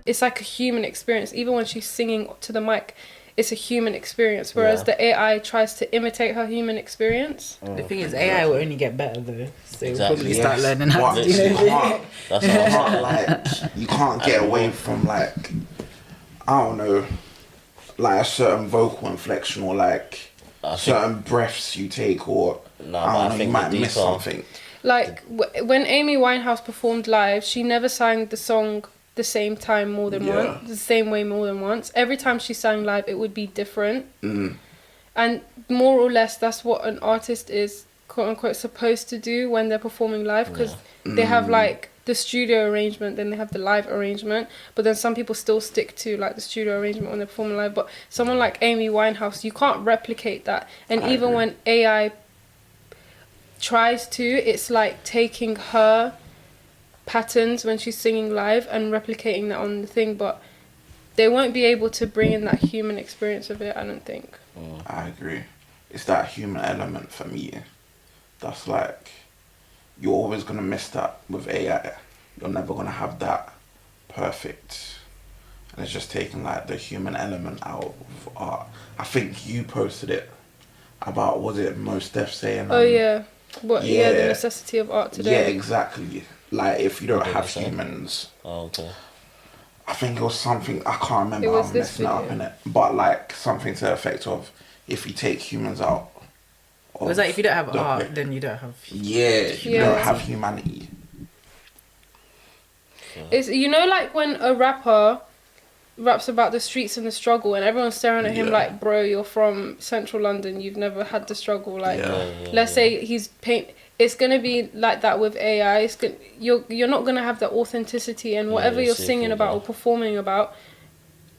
it's like a human experience. Even when she's singing to the mic, it's a human experience, whereas the AI tries to imitate her human experience. The thing is, AI will only get better though, so we'll probably Yes, start learning how to but do you it. can't, That's you what can't like, you can't get away from like, I don't know, like a certain vocal inflection or like certain breaths you take, or I don't know, you might miss something. Like when Amy Winehouse performed live, she never sang the song the same time more than once, the same way more than once. Every time she sang live, it would be different. And more or less, that's what an artist is, quote unquote, supposed to do when they're performing live, because they have like the studio arrangement, then they have the live arrangement, but then some people still stick to like the studio arrangement when they're performing live. But someone like Amy Winehouse, you can't replicate that. And I even agree. When AI tries to, it's like taking her patterns when she's singing live and replicating that on the thing, but they won't be able to bring in that human experience of it, I don't think. I agree. It's that human element for me that's like, you're always going to miss that with AI. You're never going to have that perfect, and it's just taking like the human element out of art. I think you posted it about, was it Mos Def saying the necessity of art today. Yeah, exactly. Like, if you don't have humans. I think it was something, I can't remember, I'm messing it up in it. But like something to the effect of, if you take humans out. It was like, if you don't have art, then you don't have... you don't have humanity. It's, you know, like when a rapper raps about the streets and the struggle and everyone's staring at him like, bro, you're from central London, you've never had the struggle. Like, let's say he's it's gonna be like that with AI. It's you're not gonna have the authenticity, and whatever you're singing about or performing about,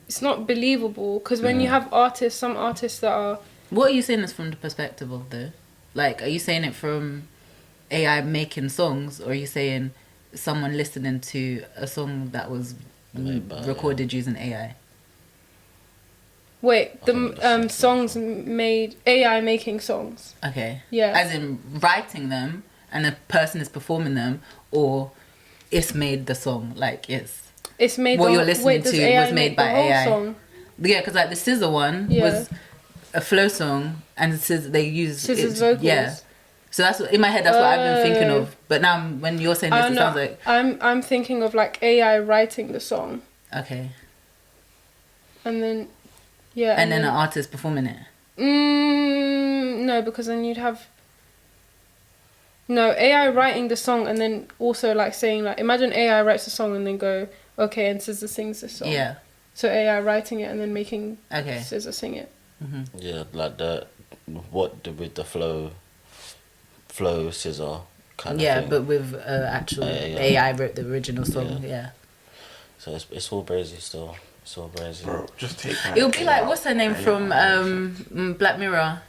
it's not believable. Because when you have artists, some artists that are... What are you saying is from the perspective of though? Like, are you saying it from AI making songs, or are you saying someone listening to a song that was recorded using AI? Wait, the songs made... AI making songs. Okay. Yeah. As in writing them and a person is performing them, or it's made the song, like it's made what you're listening to was made by AI. Song? Yeah, because like the SZA one was a flow song, and they use SZA's vocals. Yeah. So that's in my head. That's what I've been thinking of. But now when you're saying this, it sounds like I'm thinking of like AI writing the song. Okay. And then and then an artist performing it. No, because then you'd have AI writing the song, and then also like saying, like, imagine AI writes a song and then go, okay, and SZA sings this song. Yeah. So AI writing it and then making SZA sing it. Mm-hmm. Yeah, like with the flow SZA kind of thing. But with actual AI wrote the original song. Yeah. So it's all brazy still. It's all brazy. Bro, just take that. It'll be like, what's her name from Black Mirror?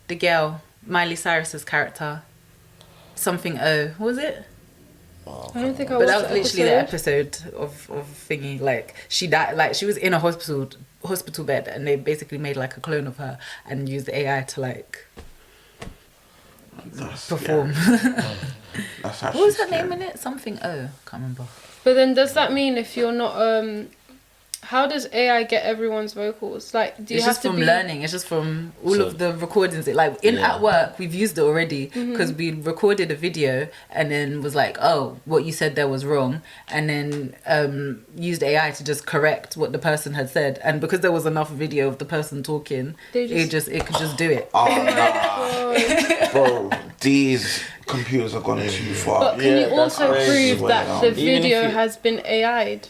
The girl, Miley Cyrus's character. Something O. What was it? I don't think I watched. But that was literally the episode of thingy. Like, she died. Like, she was in a hospital bed, and they basically made like a clone of her and used AI to like perform. That's what was her name in it? Something O. Can't remember. But then does that mean if you're not how does AI get everyone's vocals? Like, do you it's have just to from be... learning. It's just from all of the recordings. Like at work, we've used it already because we recorded a video and then was like, oh, what you said there was wrong, and then used AI to just correct what the person had said. And because there was enough video of the person talking, it could just do it. Oh, bro, these computers are gone too far. But can you also prove that the video has been AI'd?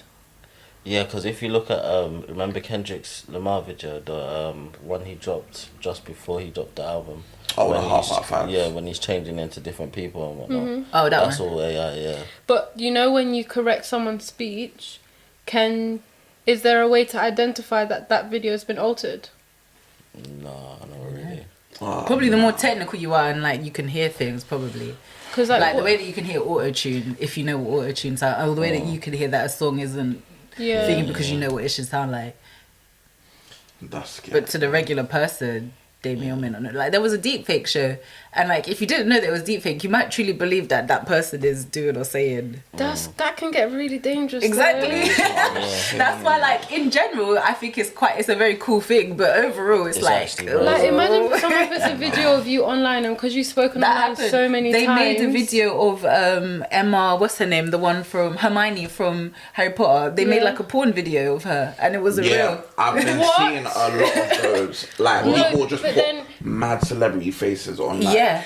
Yeah, because if you look at remember Kendrick's Lamar video, the one he dropped just before he dropped the album. Oh, the half. Yeah, when he's changing into different people and whatnot. Mm-hmm. Oh, that's all AI. Yeah. But you know, when you correct someone's speech, is there a way to identify that video has been altered? No, not really. Probably the more technical you are and like you can hear things, probably. Because like the way that you can hear auto-tune, if you know what auto-tune sounds, or the way that you can hear that a song isn't thinking because you know what it should sound like. That's scary. But to the regular person, they may or may not know. Like, there was a deepfake show, And like, if you didn't know that it was deepfake, you might truly believe that that person is doing or saying. That can get really dangerous. Exactly. That's why, like, in general, I think it's a very cool thing. But overall, it's like imagine someone puts a video of you online, and because you've spoken online so many times. They made a video of Emma, what's her name, the one from Hermione from Harry Potter. They made like a porn video of her, and it was real. I've been seeing a lot of those. Like, people just put mad celebrity faces on like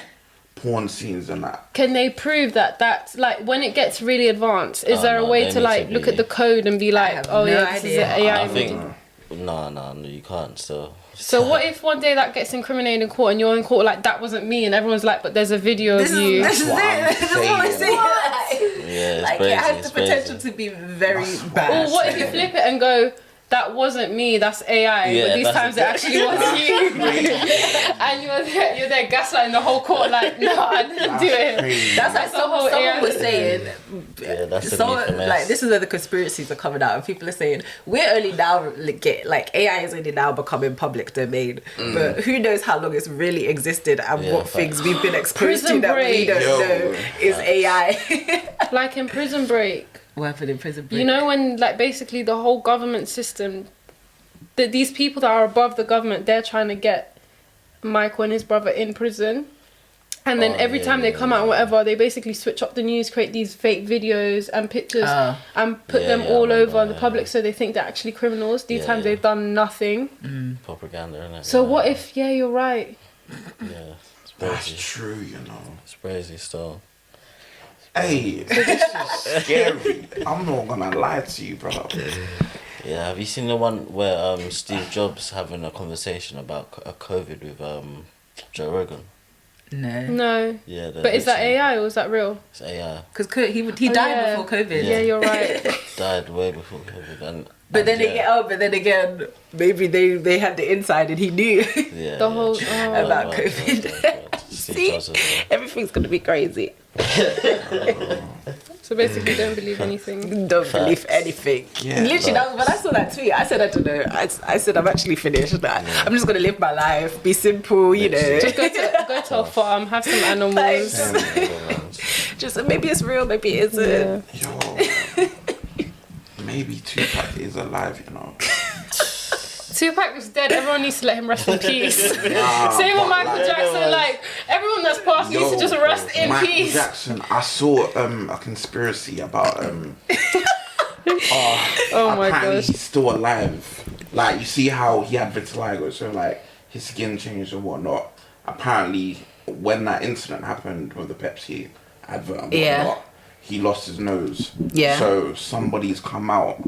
porn scenes and that. Can they prove that that's like, when it gets really advanced, is there a way to like look at the code and be like, this is an AI video? No, you can't. So what if one day that gets incriminated in court and you're in court like, that wasn't me, and everyone's like, but there's a video of you. This is what I'm saying. Yeah, like, crazy, it has the potential to be very bad. Or what if you flip it and go, that wasn't me, that's AI, but these times it actually was you. And you're there gaslighting the whole court like, no, I didn't do it. That's like someone was saying, like, this is where the conspiracies are coming out, and people are saying, we're only now, AI is only now becoming public domain, but who knows how long it's really existed and what things we've been exposed to that we don't know is AI. Like in Prison Break. What happened in Prison Break? You know, when like basically the whole government system, that these people that are above the government, they're trying to get Michael and his brother in prison, and then every time they come out, whatever, they basically switch up the news, create these fake videos and pictures, and put them all over the public, so they think they're actually criminals. These times they've done nothing. Propaganda, innit? So what if? Yeah, you're right. Yeah, that's true. You know, it's crazy still. Hey, this is scary. I'm not gonna lie to you, bro. Yeah, have you seen the one where Steve Jobs having a conversation about COVID with Joe Rogan? No. Yeah, but is that AI or is that real? It's AI. Because he died before COVID. Yeah, you're right. Died way before COVID, but then again, maybe they had the inside and he knew the whole about COVID. See, everything's gonna be crazy. So basically, don't believe anything. Don't believe anything. Yeah, literally, when I saw that tweet, I said, I don't know. I said, I'm actually finished. I'm just gonna live my life, be simple, you know. Just go to a farm, have some animals. Just maybe it's real, maybe it isn't. Yo, maybe Tupac is alive, you know. Tupac was dead. Everyone needs to let him rest in peace. Same with Michael Jackson. Like, everyone that's passed needs to just rest in peace. Michael Jackson. I saw a conspiracy about oh my gosh, he's still alive. Like, you see how he had vitiligo, so like his skin changed and whatnot. Apparently, when that incident happened with the Pepsi advert and whatnot, he lost his nose. Yeah. So somebody's come out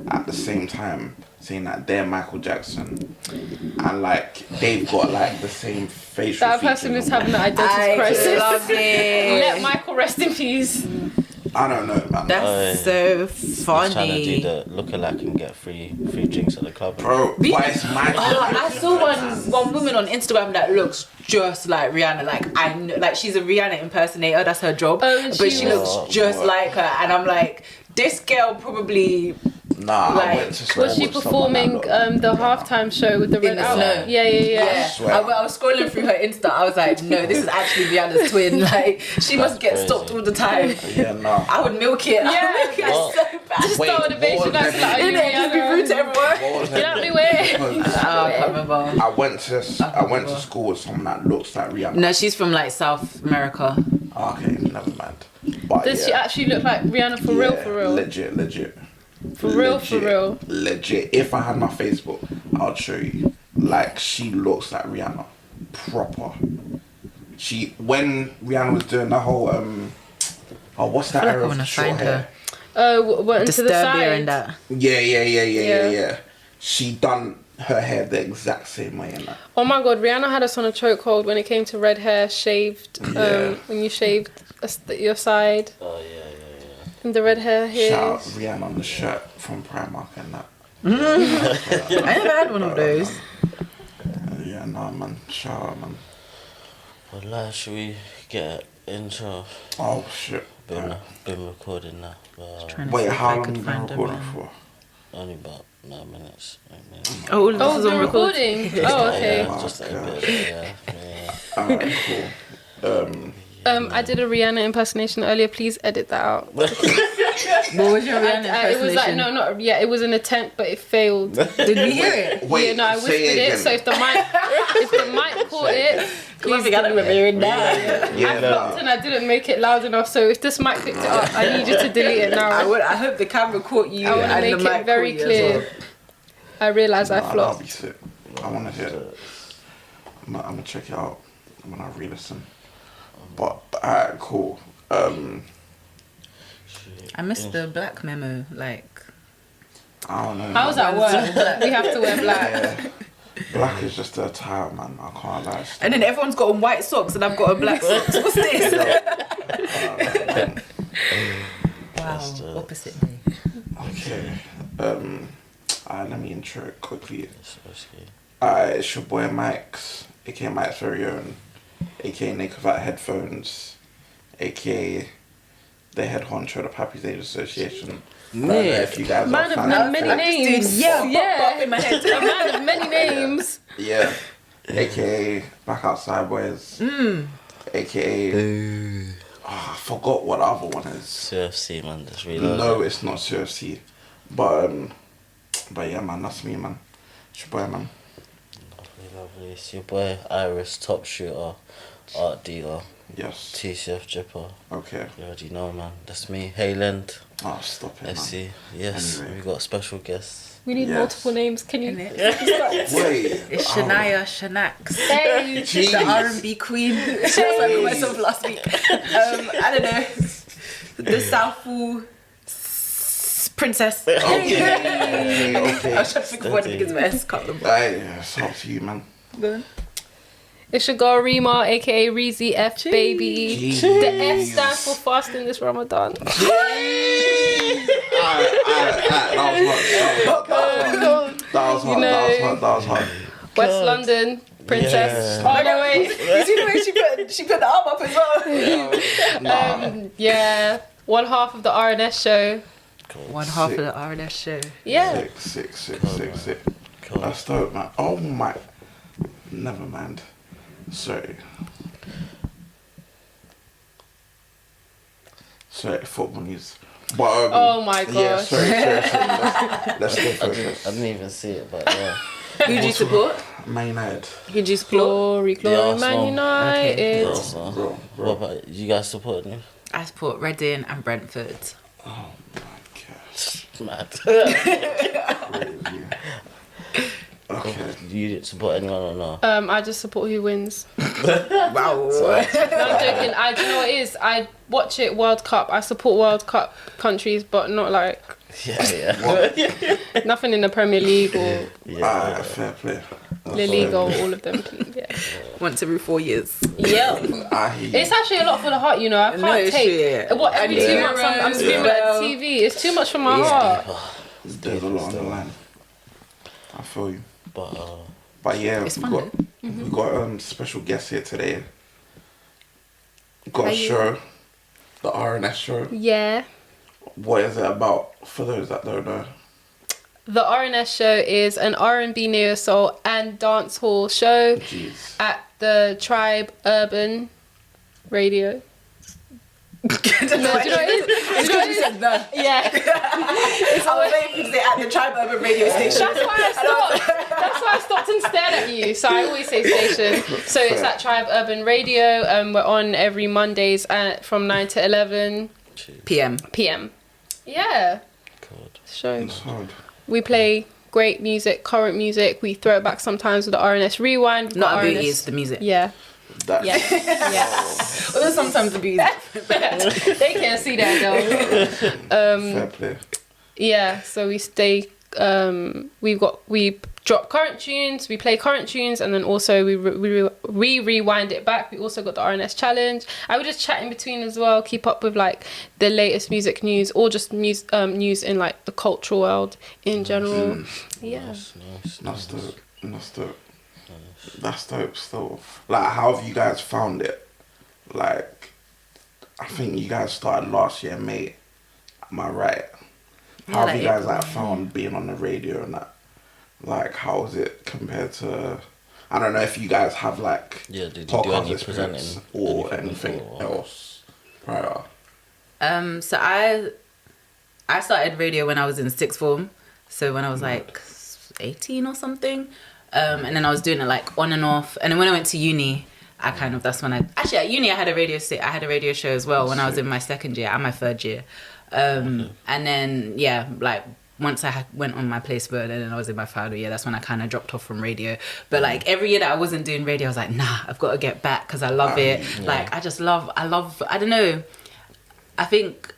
at the same time saying that they're Michael Jackson, and like they've got like the same facial that person is having an identity crisis. Love it. Let Michael rest in peace. I don't know, man. That's so funny. Trying to do the look-alike and get free drinks at the club. Bro, why is Michael? I saw one woman on Instagram that looks just like Rihanna. Like, I know, like, she's a Rihanna impersonator. That's her job. But she looks just like her, and I'm like, this girl probably. Nah, like, I went to school. Was she performing the halftime show with the red outfit? Yeah. I was scrolling through her Insta. I was like, no, this is actually Rihanna's twin. Like, she must get stopped all the time. Yeah, no. I would milk it. Yeah, so bad. Just start with a baby like that. Just be rude to everyone. Get out of the way. I can't remember. I went to school with someone that looks like Rihanna. No, she's from like South America. Okay, never mind. But does she actually look like Rihanna for real? For real? Legit. For real. Legit. If I had my Facebook, I'll show you. Like, she looks like Rihanna. Proper. When Rihanna was doing the whole what's that era of short hair? Went to the side. And that. Yeah. She done her hair the exact same way in that. Oh my god, Rihanna had us on a chokehold when it came to red hair shaved. When you shaved your side. Oh yeah. And the red hair here. Shout out Rihanna on the shirt from Primark and that. I never had one of those. Yeah, nah, man. Shout out, man. Well, should we get intro? Oh shit. Been recording now. Wait, how long have you been recording for? Only about 9 minutes. Oh, this is on recording. Oh, okay. Just a bit. Yeah. Alright, cool. I did a Rihanna impersonation earlier. Please edit that out. What was your Rihanna impersonation? It was like it was an attempt, but it failed. Did we hear it? Wait, Yeah, no, I whispered it. So if the mic caught it, Because I think I don't remember hearing that. I fucked and I didn't make it loud enough. So if this mic picked it up, I need you to delete it now. I hope the camera caught you. I want to and make the mic it very caught you clear. as well. I realised I That'll flopped. be sick. I want to hear it. I'm gonna check it out. I'm gonna re-listen. But alright, cool. I missed the black memo. Like, I don't know. How's that work? We have to wear black. Yeah. Black is just a attire, man. I can't lie. and then everyone's got on white socks, and I've got on black socks. What's this? Wow, opposite me. Okay. Let me intro it quickly. It's your boy Mike's, aka Mike's very own, aka Nick Without Headphones, aka the head honcho of the Pappy's Age Association. If you guys Man are of fans, many names. Yeah. In my head. A man of many names. yeah, aka Back Outside Boys, aka I forgot what the other one is. CFC, man. That's really No, it's not CFC, but yeah, man, that's me, man. It's your boy, man. lovely. It's your boy Iris, top shooter, art dealer, Yes. TCF dripper. Okay. You already know, man. That's me, Hayland. Oh, stop it, man. SC. Yes, Anyway. we got special guests. We need Yes. multiple names. Can you? Wait. It's Shaniyaa Shanax. Hey. Jeez. The R&B queen. She was like myself last week. I don't know. The Southall princess. Okay. I was trying to think of what it begins with S. Can't remember. It's up to you, man. Go on. It's your girl Rima, aka Reezy F baby. Jeez. The F stands for fasting this Ramadan. That was hot. West London princess. Yeah. Oh no wait. You see the way she put the arm up as well? Yeah. One half of the R&S show. One half of the R&S show. Yeah. Sick. Cool. That's dope, man. Oh my. Never mind. Sorry, football news. But, Oh my Yeah, gosh. sorry. Let's go focus. I didn't even see it, but yeah. Who do you support? Man United. Who do you support? Glory, Yeah, Man Arsenal. United. Awesome. Bro. What about you guys supporting him? I support Reading and Brentford. Oh my gosh. Mad. Crazy. Okay. You didn't support anyone or no? I just support who wins. Wow. No, I'm joking. Do you know what it is? I watch it World Cup. I support World Cup countries, but not like Yeah. nothing in the Premier League or Fair play. La Liga or all of them. Yeah. Once every 4 years. Yeah. I hear you. It's actually a lot for the heart, you know. I can't No, take shit. what every 2 months I'm screaming at the TV. It's too much for my heart. There's a lot on the line. I feel you. But But yeah, It's we fun, got we got special guests here today. Got a show, the R&S Show. Yeah. What is it about? For those that don't know. The R&S Show is an R&B, neo soul and dance hall show Jeez. at the Tribe Urban Radio. Do you know what it is? It's because you said the. Yeah. It's always because they're at the Tribe Urban radio station. That's why I stopped. That's why I stopped and stared at you. So I always say station. So it's at Tribe Urban Radio. We're on every Mondays from 9 to 11 PM. Yeah. God. Show. It's hard. We play great music, current music. We throw it back sometimes with the R&S Rewind. We've got Not a booty, R&S it's the music. Yeah. That's Yeah. Yeah. Although sometimes the booty. They can't see that though. fair play. Yeah, so we stay. We drop current tunes, we play current tunes, and then also we rewind it back. We also got the R&S challenge. I would just chat in between as well, keep up with like the latest music news or just news in like the cultural world in general. Yeah. Nice. That's dope. That's dope still. Like, how have you guys found it? Like, I think you guys started last year, May. Am I right? How have like you guys April. like found being on the radio and that? Like, how is it compared to I don't know if you guys have like Did you do podcast any experience presenting or anything anything before? else prior. So I started radio when I was in sixth form. So when I was like 18 or something. And then I was doing it like on and off. And then when I went to uni, that's when actually at uni I had a radio show as well when I was in my second year and my third year. And then like once I went on my placement and then I was in my final year, that's when I kind of dropped off from radio. But like every year that I wasn't doing radio, I was like, nah, I've got to get back because I love it. Like I don't know. I think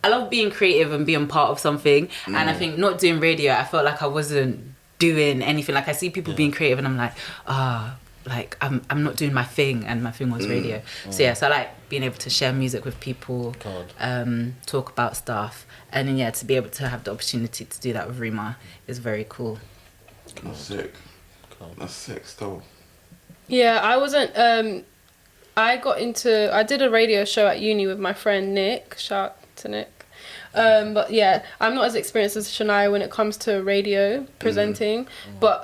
I love being creative and being part of something. And I think not doing radio, I felt like I wasn't doing anything. Like I see people being creative and I'm like, like I'm not doing my thing, and my thing was radio. So I like being able to share music with people, talk about stuff, and then to be able to have the opportunity to do that with Rima is very cool. That's sick. That's sick still. Yeah, I wasn't. I did a radio show at uni with my friend Nick. Shout out to Nick. But yeah, I'm not as experienced as Shaniyaa when it comes to radio presenting. But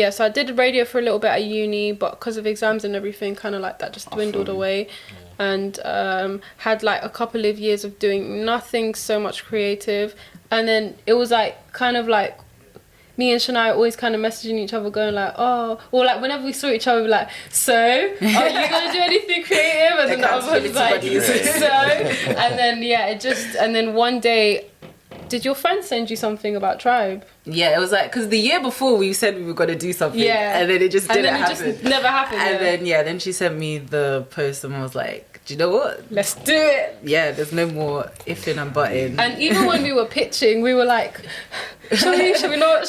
so I did radio for a little bit at uni, but because of exams and everything, kind of like that just dwindled away. And had like a couple of years of doing nothing so much creative. And then it was like kind of like me and Shaniyaa always kind of messaging each other going like, oh, or like whenever we saw each other we'd be like, so are you gonna do anything creative? And then the other one was like, so, and then and then one day, did your friend send you something about Tribe? Yeah, it was like, because the year before we said we were going to do something, and then it just didn't happen. Just never happened. And then she sent me the post and was like, do you know what? Let's do it. Yeah, there's no more ifing and butting. And even when we were pitching, we were like, shall we not?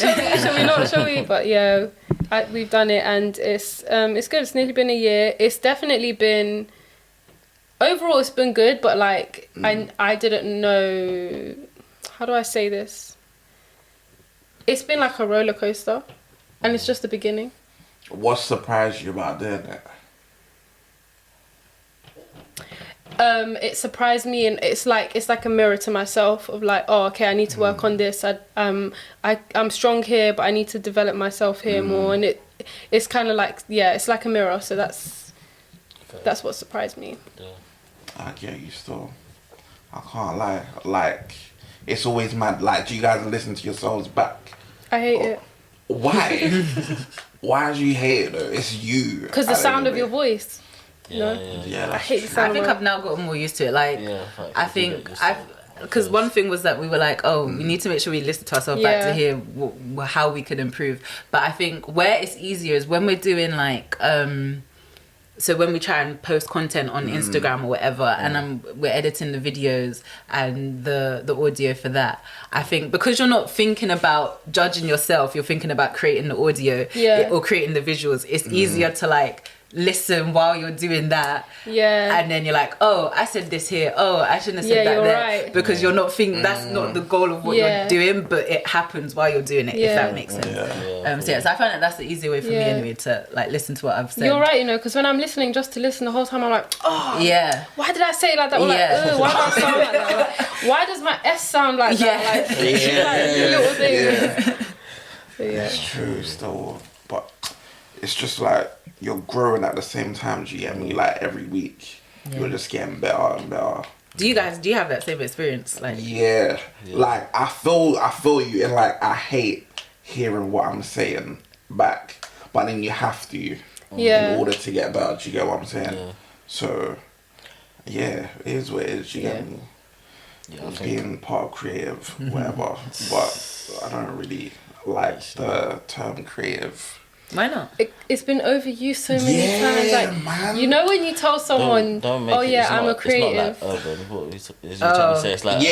But yeah, we've done it, and it's good. It's nearly been a year. It's definitely been, overall it's been good, but like I didn't know, how do I say this? It's been like a roller coaster, and it's just the beginning. What surprised you about doing it? It surprised me, and it's like a mirror to myself of like, oh, okay, I need to work on this. I'm strong here, but I need to develop myself here more. And it's kind of like, it's like a mirror. So that's what surprised me. Yeah. I get you still. I can't lie. Like, it's always mad. Like, do you guys listen to yourselves back? I hate it. Why? Why do you hate it though? It's you. Because the sound of your voice. Yeah, I hate the sound. I think I've now gotten more used to it. Like, I think because one thing was that we were like, oh, we need to make sure we listen to ourselves back to hear how we can improve. But I think where it's easier is when we're doing like, so when we try and post content on Instagram or whatever, and we're editing the videos and the audio for that. I think because you're not thinking about judging yourself, you're thinking about creating the audio or creating the visuals. It's easier to like listen while you're doing that, and then you're like, oh, I said this here, oh, I shouldn't have said that there, right. because you're not thinking that's not the goal of what you're doing, but it happens while you're doing it, if that makes sense. So I find that that's the easier way for me anyway to like listen to what I've said. You're right, because when I'm listening just to listen the whole time, I'm like, oh, why did I say it like that? Or like, why do I sound like that? Like, why does my S sound like that? Like, little things. It's true still, but it's just like you're growing at the same time. Do you get me? Like every week, you're just getting better and better. Do you have that same experience? Like like I feel you, and like I hate hearing what I'm saying back, but then you have to in order to get better. Do you get what I'm saying? So it is what it is. You get me? Being part of creative, whatever, but I don't really like the term creative. Why not? It's been overused so many times. Like, man. You know when you tell someone, don't make I'm a creative. It's not like urban. What is you trying to say? It's like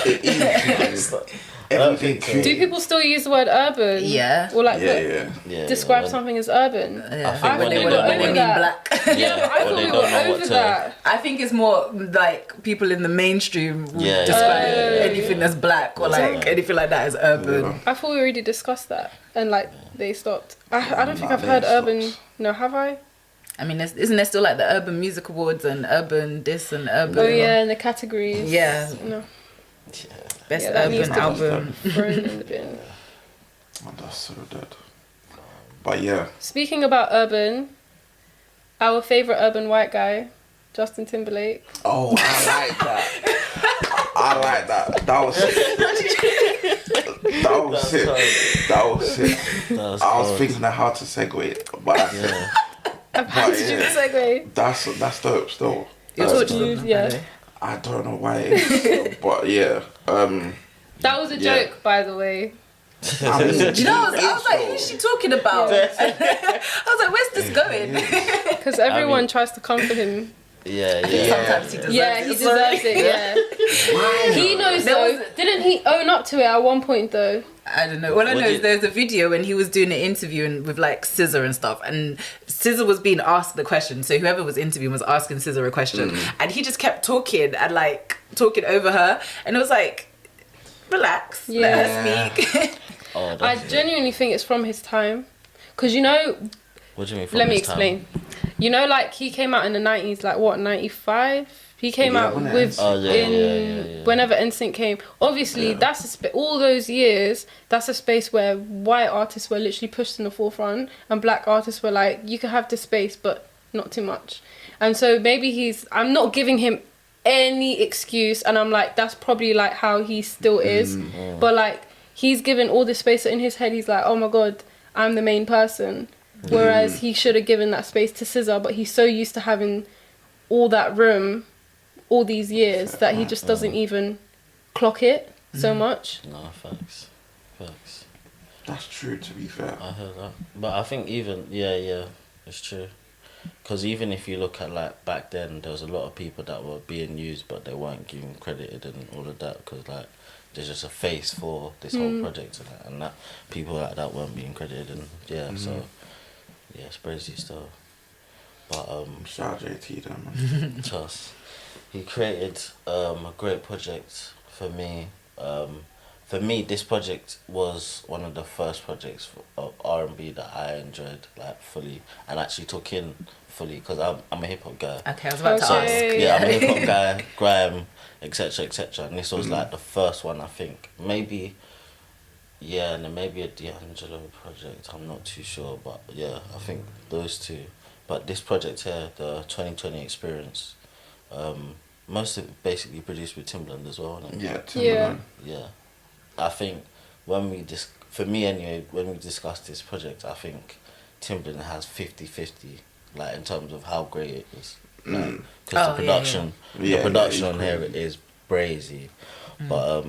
It is. Everything. Do people still use the word urban? Yeah. Or like describe when, something as urban? I thought think we were over that. Black. I thought we were over that. I think it's more like people in the mainstream would describe anything as black or like anything like that as urban. I thought we already discussed that, and like they stopped. I don't think I've heard urban. No, have I? I mean, isn't there still like the Urban Music Awards and Urban this and Urban? Oh yeah, and the categories. Yeah. No. Best urban album. Thrown in the bin. Oh, that's so dead. But yeah. Speaking about urban, our favourite urban white guy, Justin Timberlake. Oh, I like that. I like that. That was sick. That was sick. That was sick. I was thinking of how to segue, but I've handed you the segue. That's dope still. You're tortured. Yeah. I don't know why it is, but yeah. That was a joke, by the way. I mean, Do you know, I was like, who's she talking about? I was like, where's this going? Because everyone tries to comfort him. Yeah. Sometimes he deserves it. He deserves it, yeah. why? He knows though. Didn't he own up to it at one point though? I don't know. All I know is there's a video when he was doing an interview with like SZA and stuff, and SZA was being asked the question. So whoever was interviewing was asking SZA a question, and he just kept talking and like talking over her, and it was like, relax, let her speak. I genuinely think it's from his time, because you know. What do you mean? From Let me his time? explain. You know, like he came out in the 90s, like what, 95? He came out with whenever NSYNC came. Obviously, that's all those years. That's a space where white artists were literally pushed in the forefront, and black artists were like, you can have this space, but not too much. And so maybe I'm not giving him any excuse, and I'm like, that's probably like how he still is. But like, he's given all this space in his head. He's like, oh my god, I'm the main person. Whereas he should have given that space to SZA, but he's so used to having all that room all these years that he just doesn't even clock it so much. No, facts. That's true, to be fair. I heard that. But I think even, it's true. Because even if you look at like back then, there was a lot of people that were being used, but they weren't getting credited and all of that, because like there's just a face for this whole project and that people like that weren't being credited, and so it's crazy stuff. But shout out JT then, man. Trust. He created a great project for me. For me, this project was one of the first projects of R&B that I enjoyed like fully and actually took in fully, because I'm a hip hop guy. Okay, I was about to ask. I'm a hip hop guy, grime, etc. And this was like the first one, I think. Maybe, and then maybe a D'Angelo project. I'm not too sure, but I think those two. But this project here, the 2020 Experience, most of it basically produced with Timbaland as well, isn't it? Yeah, Timbaland. Yeah. I think when we for me anyway, when we discussed this project, I think Timbaland has 50-50, like in terms of how great it is. Because the production on here is brazy. But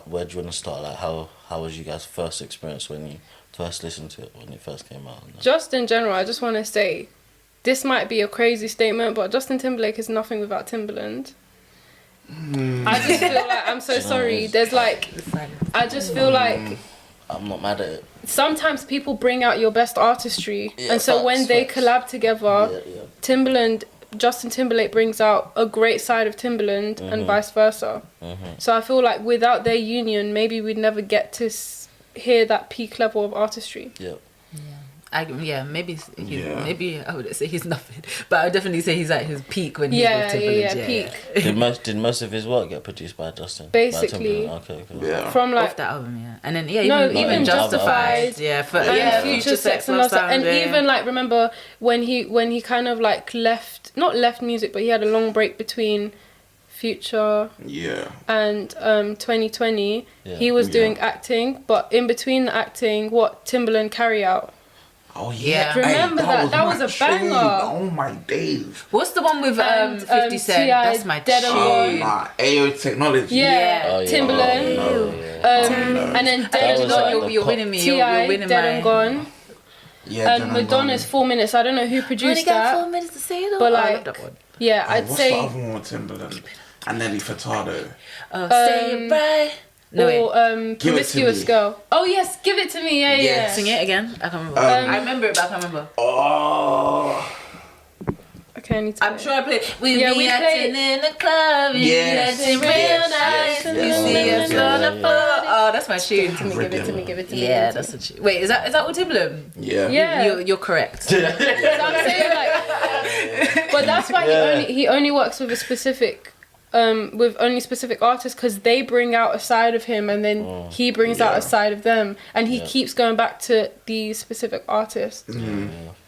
where do you want to start? Like how was you guys' first experience when you first listened to it, when it first came out? Just in general, I just want to say, this might be a crazy statement, but Justin Timberlake is nothing without Timbaland. I just feel like, I'm so sorry, there's like, I just feel like I'm not mad at it. Sometimes people bring out your best artistry, and so when they collab together, Justin Timberlake brings out a great side of Timbaland and vice versa. So I feel like without their union, maybe we'd never get to hear that peak level of artistry. Maybe I wouldn't say he's nothing, but I would definitely say he's at his peak when he's with Timbaland. Peak. Did most of his work get produced by Justin? Basically, okay. From like off that album, and then even Justified, Future Sex and Love Sound, and even like remember when he kind of like not left music, but he had a long break between Future and 2020. He was doing acting, but in between the acting, Timbaland Carry Out. Oh yeah, remember that was a banger. Oh my days. What's the one with 50 Cent? That's my Dead and Gone. AO Technology. Timbaland. And then Dead and Gone. You're winning me. You're winning Dead and Gone. And Madonna's 4 Minutes. I don't know who produced that. 4 minutes to say it all. But like, I'd say. What's the other one with Timbaland? And Nelly Furtado. Say it right. Promiscuous Girl. Oh yes, Give It To Me. Yeah. Sing it again. I can't remember. I remember it, but I can't remember. Oh. Okay, I need to. I'm sure I played. We acting in the club. Acting real nice. You see us on the floor. Oh, that's my tune. Give it to me. Yeah, that's the tune. Wait, is that all Timbaland? Yeah. You're correct. So I'm saying like, but that's why he only works with a specific with only specific artists because they bring out a side of him and then he brings out a side of them, and he keeps going back to these specific artists.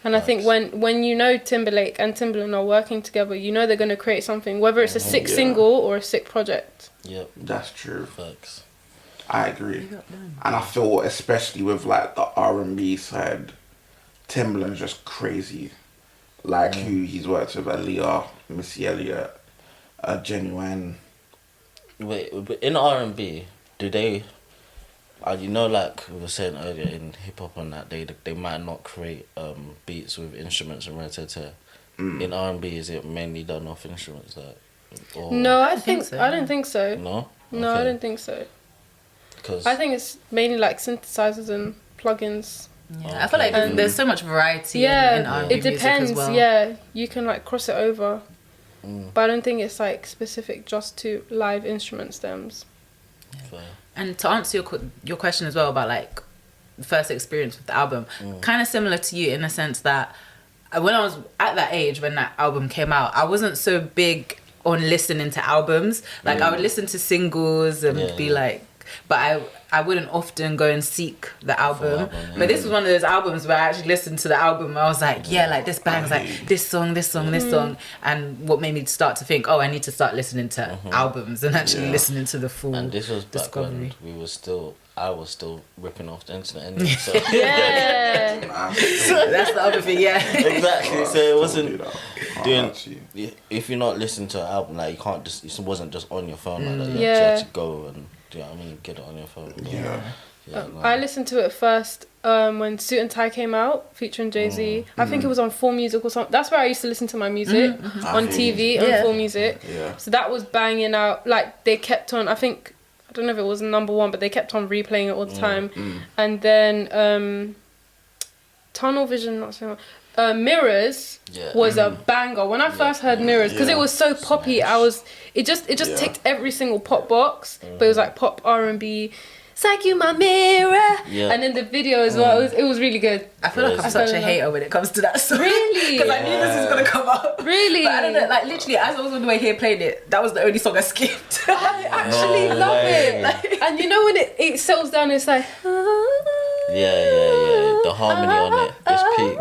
And I think when you know Timberlake and Timbaland are working together, you know they're going to create something, whether it's a sick single or a sick project. Yep, that's true. Facts. I agree, and I feel especially with like the R&B side, Timbaland's just crazy. Like who he's worked with, Aaliyah, Missy Elliott, Genuine. Wait, in R&B, do they? You know, like we were saying earlier, in hip hop and that they might not create beats with instruments and rat-tat-tat. In R&B, is it mainly done off instruments? No, I think so. I don't think so. No, no, I don't think so. Because I think it's mainly like synthesizers and plugins. Yeah, I feel like there's so much variety in R&B it depends. Music as well. Yeah, you can like cross it over, but I don't think it's like specific just to live instrument stems. Yeah. And to answer your question as well about like the first experience with the album, kind of similar to you in the sense that when I was at that age when that album came out, I wasn't so big on listening to albums. Like I would listen to singles and be like, but I wouldn't often go and seek the album. But this was one of those albums where I actually listened to the album and I was like, yeah, like this bangs, like this song. And what made me start to think, oh, I need to start listening to albums and actually listening to the full And this was back discovery. when I was still ripping off the internet anyway. So. Yeah. That's the other thing, Exactly. So it wasn't doing. If you're not listening to an album, like you can't just. It wasn't just on your phone like that. You had to go and. Do you know what I mean? Get it on your phone. I listened to it first when Suit and Tie came out, featuring Jay-Z. I think it was on 4Music or something. That's where I used to listen to my music, on TV, on 4Music. Yeah. So that was banging out. Like, they kept on, I don't know if it was number one, but they kept on replaying it all the time. And then Tunnel Vision, not so much. Mirrors was a banger. When I first heard Mirrors, because it was so poppy, it just ticked every single pop box, but it was like pop R&B. It's like you my mirror, and then the video as well. It was really good. I feel like I'm such a hater when it comes to that song. Really? Because I knew this was gonna come up. Really? But I don't know. Like literally, as I was on the way here playing it, that was the only song I skipped. I actually love it. And you know when it settles down, it's like. The harmony on it is peak.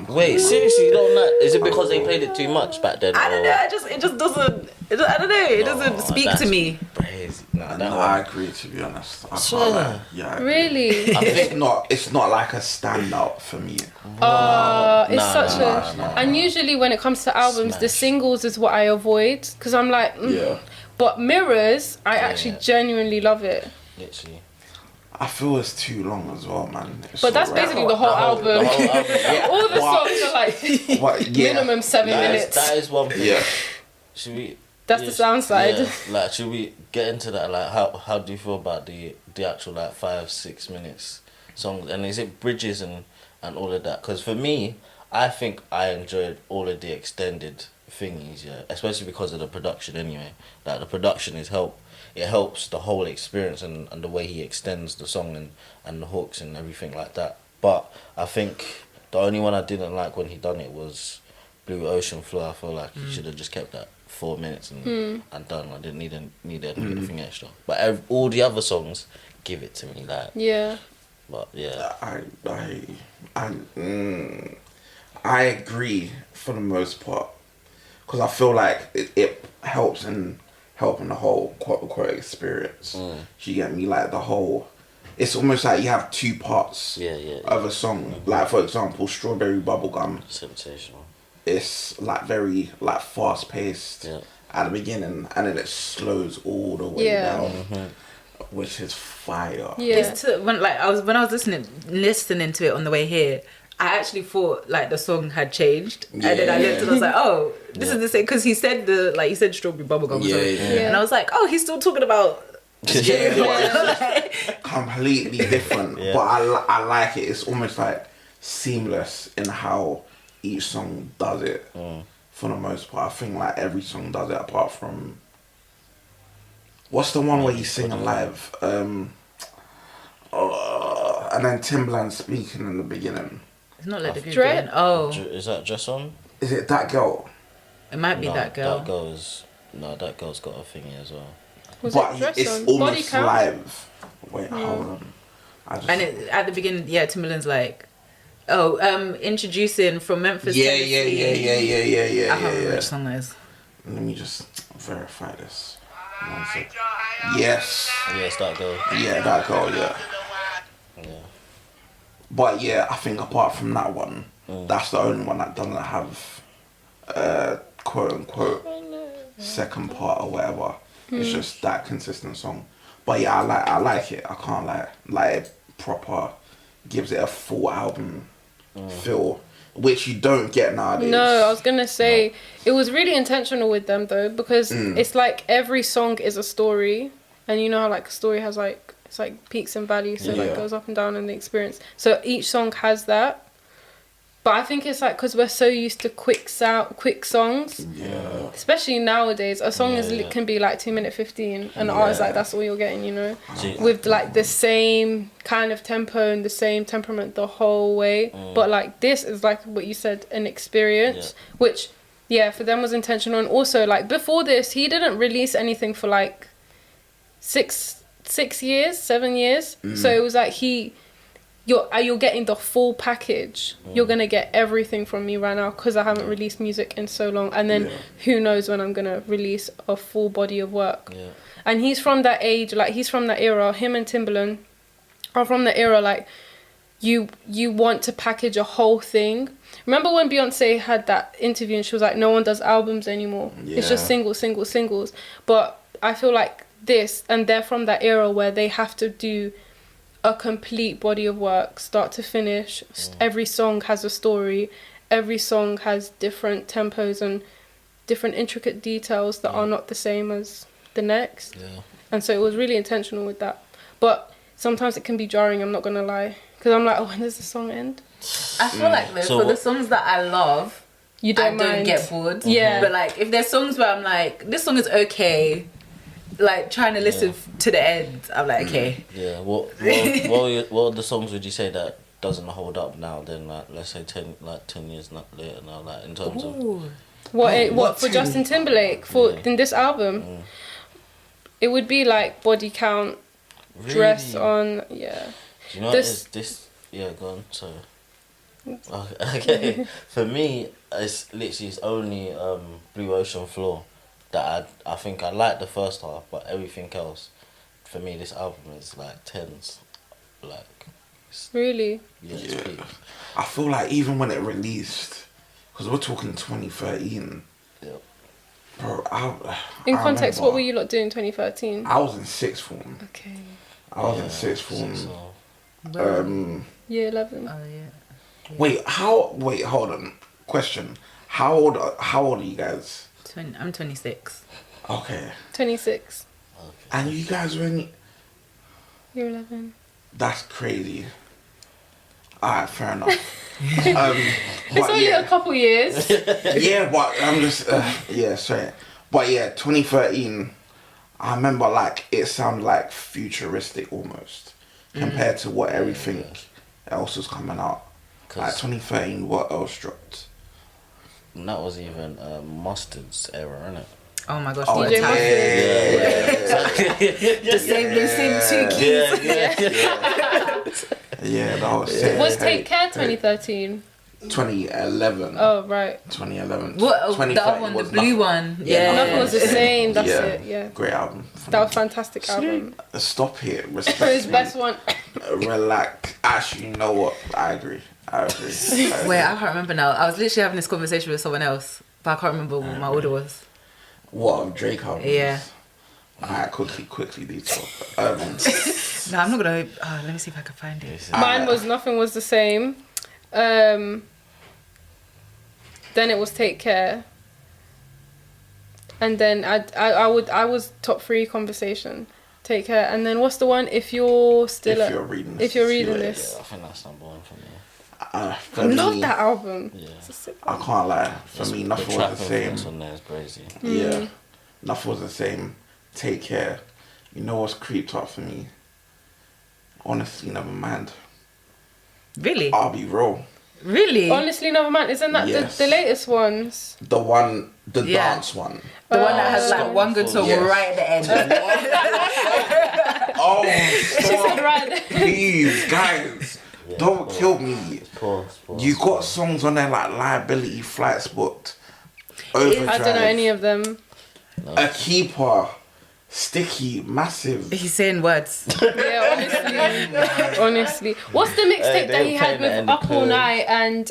Wait, seriously, you don't know? Is it because they played it too much back then? I don't know. It just doesn't. I don't know. It doesn't speak to me. Crazy. I agree. To be honest, I really. It's not like a standout for me. It's such a. And usually when it comes to albums, the singles is what I avoid because I'm like. But Mirrors, I actually genuinely love it. Literally. I feel it's too long as well, man. But that's basically the whole album. All the songs are like minimum 7 minutes. That is one thing. Yeah. Should we? That's the sound side. Yeah. Like, should we get into that? Like, how do you feel about the actual like 5-6 minutes songs? And is it bridges and all of that? Because for me, I think I enjoyed all of the extended thingies. Yeah, especially because of the production. Anyway, like the production is It helps the whole experience and the way he extends the song and the hooks and everything like that. But I think the only one I didn't like when he done it was Blue Ocean Flow. I feel like he should have just kept that 4 minutes and done. I didn't need anything extra. But all the other songs, give it to me. Like But yeah, I agree for the most part because I feel like it helps in helping the whole quote-unquote experience. You get me? Like the whole... It's almost like you have two parts of a song. Like, for example, Strawberry Bubblegum. Sensational. It's like very like fast-paced at the beginning and then it slows all the way down. Which is fire. Yeah. When I was listening to it on the way here, I actually thought like the song had changed, and then I looked and I was like, "Oh, this is the same." Because he said strawberry bubblegum, and I was like, "Oh, he's still talking about." Completely different, but I like it. It's almost like seamless in how each song does it. For the most part, I think like every song does it apart from. What's the one where he's singing live? And then Timbaland speaking in the beginning. It's not Let the Groove Begin. Oh. Is that Just On? Is it That Girl? It might be That Girl. That Girl is... No, that girl's got a thingy as well. Was but it dress it's on? Body almost count? live. Wait, hold on. And at the beginning, Timbaland's like, introducing from Memphis, Yeah. I can't remember which song that is. Let me just verify this. 1 sec. Yes. Yes, that girl. Yeah, that girl, yeah. Yeah. But yeah, I think apart from that one, that's the only one that doesn't have quote unquote second part or whatever. It's just that consistent song. But yeah, I like it. I can't lie. Like it proper gives it a full album feel, which you don't get nowadays. No, I was gonna say it was really intentional with them though, because it's like every song is a story, and you know how like a story has like it's like peaks and valleys, so like goes up and down in the experience. So each song has that. But I think it's like because we're so used to quick songs, especially nowadays. A song can be like 2 minute 15, and the artist like that's all you're getting, you know, with like the same kind of tempo and the same temperament the whole way. But like this is like what you said, an experience, which for them was intentional. And also like before this, he didn't release anything for like 7 years. So it was like you're getting the full package. You're gonna get everything from me right now because I haven't released music in so long, and then who knows when I'm gonna release a full body of work. And he's from that age, like he's from that era. Him and Timbaland are from the era like you want to package a whole thing. Remember when Beyonce had that interview and she was like, no one does albums anymore, it's just singles. But I feel like this, and they're from that era where they have to do a complete body of work, start to finish. Every song has a story. Every song has different tempos and different intricate details that are not the same as the next. And so it was really intentional with that. But sometimes it can be jarring, I'm not gonna lie, because I'm like, when does the song end? I feel like though, for the songs that I love, I don't get bored. But like if there's songs where I'm like, this song is okay, like trying to listen to the end, I'm like, okay. Yeah. What are the songs would you say that doesn't hold up now? Then like let's say 10 years later now, like in terms of what for Justin Timberlake in this album, it would be like Body Count, Dress On. Yeah. Do you know this? Yeah, go on. So. Okay. For me, it's only Blue Ocean Floor that I think I like the first half, but everything else, for me, this album is like tens, like. Really? Yeah. I feel like even when it released, because we're talking 2013. Yeah. Bro, in context, what were you lot doing in 2013? I was in sixth form. Okay. I was in sixth form. Year 11. Oh yeah. Wait, hold on. Question. How old are you guys? I'm 26. Okay. 26. Okay. And you guys were in... Year 11. That's crazy. Alright, fair enough. It's only a couple years. Yeah, but I'm just... sorry. But yeah, 2013, I remember like it sounded like futuristic almost compared to what everything else was coming out. Like 2013, what else dropped? And that was even Mustard's era, innit? Oh my gosh, DJ Mustard. The same two keys. Yeah, that was sick. Was Take Care 2013? 2011. Oh, right. 2011. What? The other one, the blue one. Yeah. Nothing was the same. That's it. Yeah. Great album. That was a fantastic album. Stop it. Respect His best one. Relax. Actually, you know what? I agree. Wait, I can't remember now. I was literally having this conversation with someone else, but I can't remember what my order was. What, Drake albums? Yeah. Alright, quickly detour. No, I'm not gonna. Let me see if I can find it. Mine was Nothing Was the Same. Then it was Take Care. And then I was top 3 Conversation. Take Care. And then what's the one? If you're reading this. Yeah, I think that's number 1 for me. I love that album. Yeah. I can't lie. For me, Nothing Was the Same. On there is crazy. Yeah. Nothing Was the Same. Take Care. You know what's creeped up for me? Honestly, never mind. Really? I'll be real. Really? Honestly, Nevermind. Isn't that Yes. the latest ones? The one, the Yeah. dance one. The one that has like one good song Yes. right at the end. Oh, She said stop. right there. Please, guys, Yeah, don't pause. kill me. Pause. You got songs on there like Liability, Flights Booked, Overdrive, I don't know any of them. A Keeper, Sticky, Massive. He's saying words. Yeah, honestly. What's the mixtape that he had with Up All Night and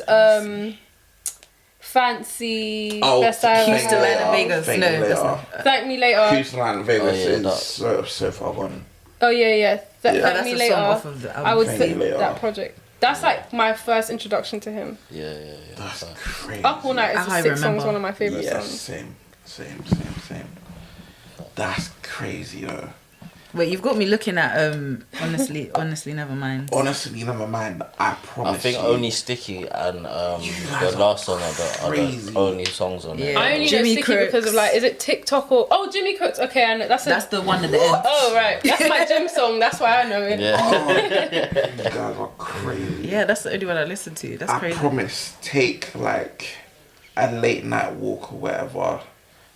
Fancy? Best I Ever Houston, Had? Atlanta, Vegas. Thank No, me that's later. not. Thank Me Later. Houston, Atlanta, Vegas Oh, yeah, is so far gone. Oh yeah. Thank that's Me a Later. song off of the album. I would Thank put Me Later. that project. That's like my first introduction to him. Yeah. That's Fine. crazy. Up All Night is I a sick song. remember. It's one of my favorite Yes, songs. same. That's crazy though. Wait, you've got me looking at honestly, never mind. Honestly, never mind. I promise. I think you. only Sticky and guys the last song are the crazy. only songs on there. Yeah. I only Jimmy know Sticky because of Crooks. is it TikTok or Jimmy Cooks? Okay, I know that's The one at the end. Oh right, that's my gym song. That's why I know it. Yeah. Oh, you guys are crazy. Yeah, that's the only one I listen to. That's I crazy. promise. Take like a late night walk or whatever.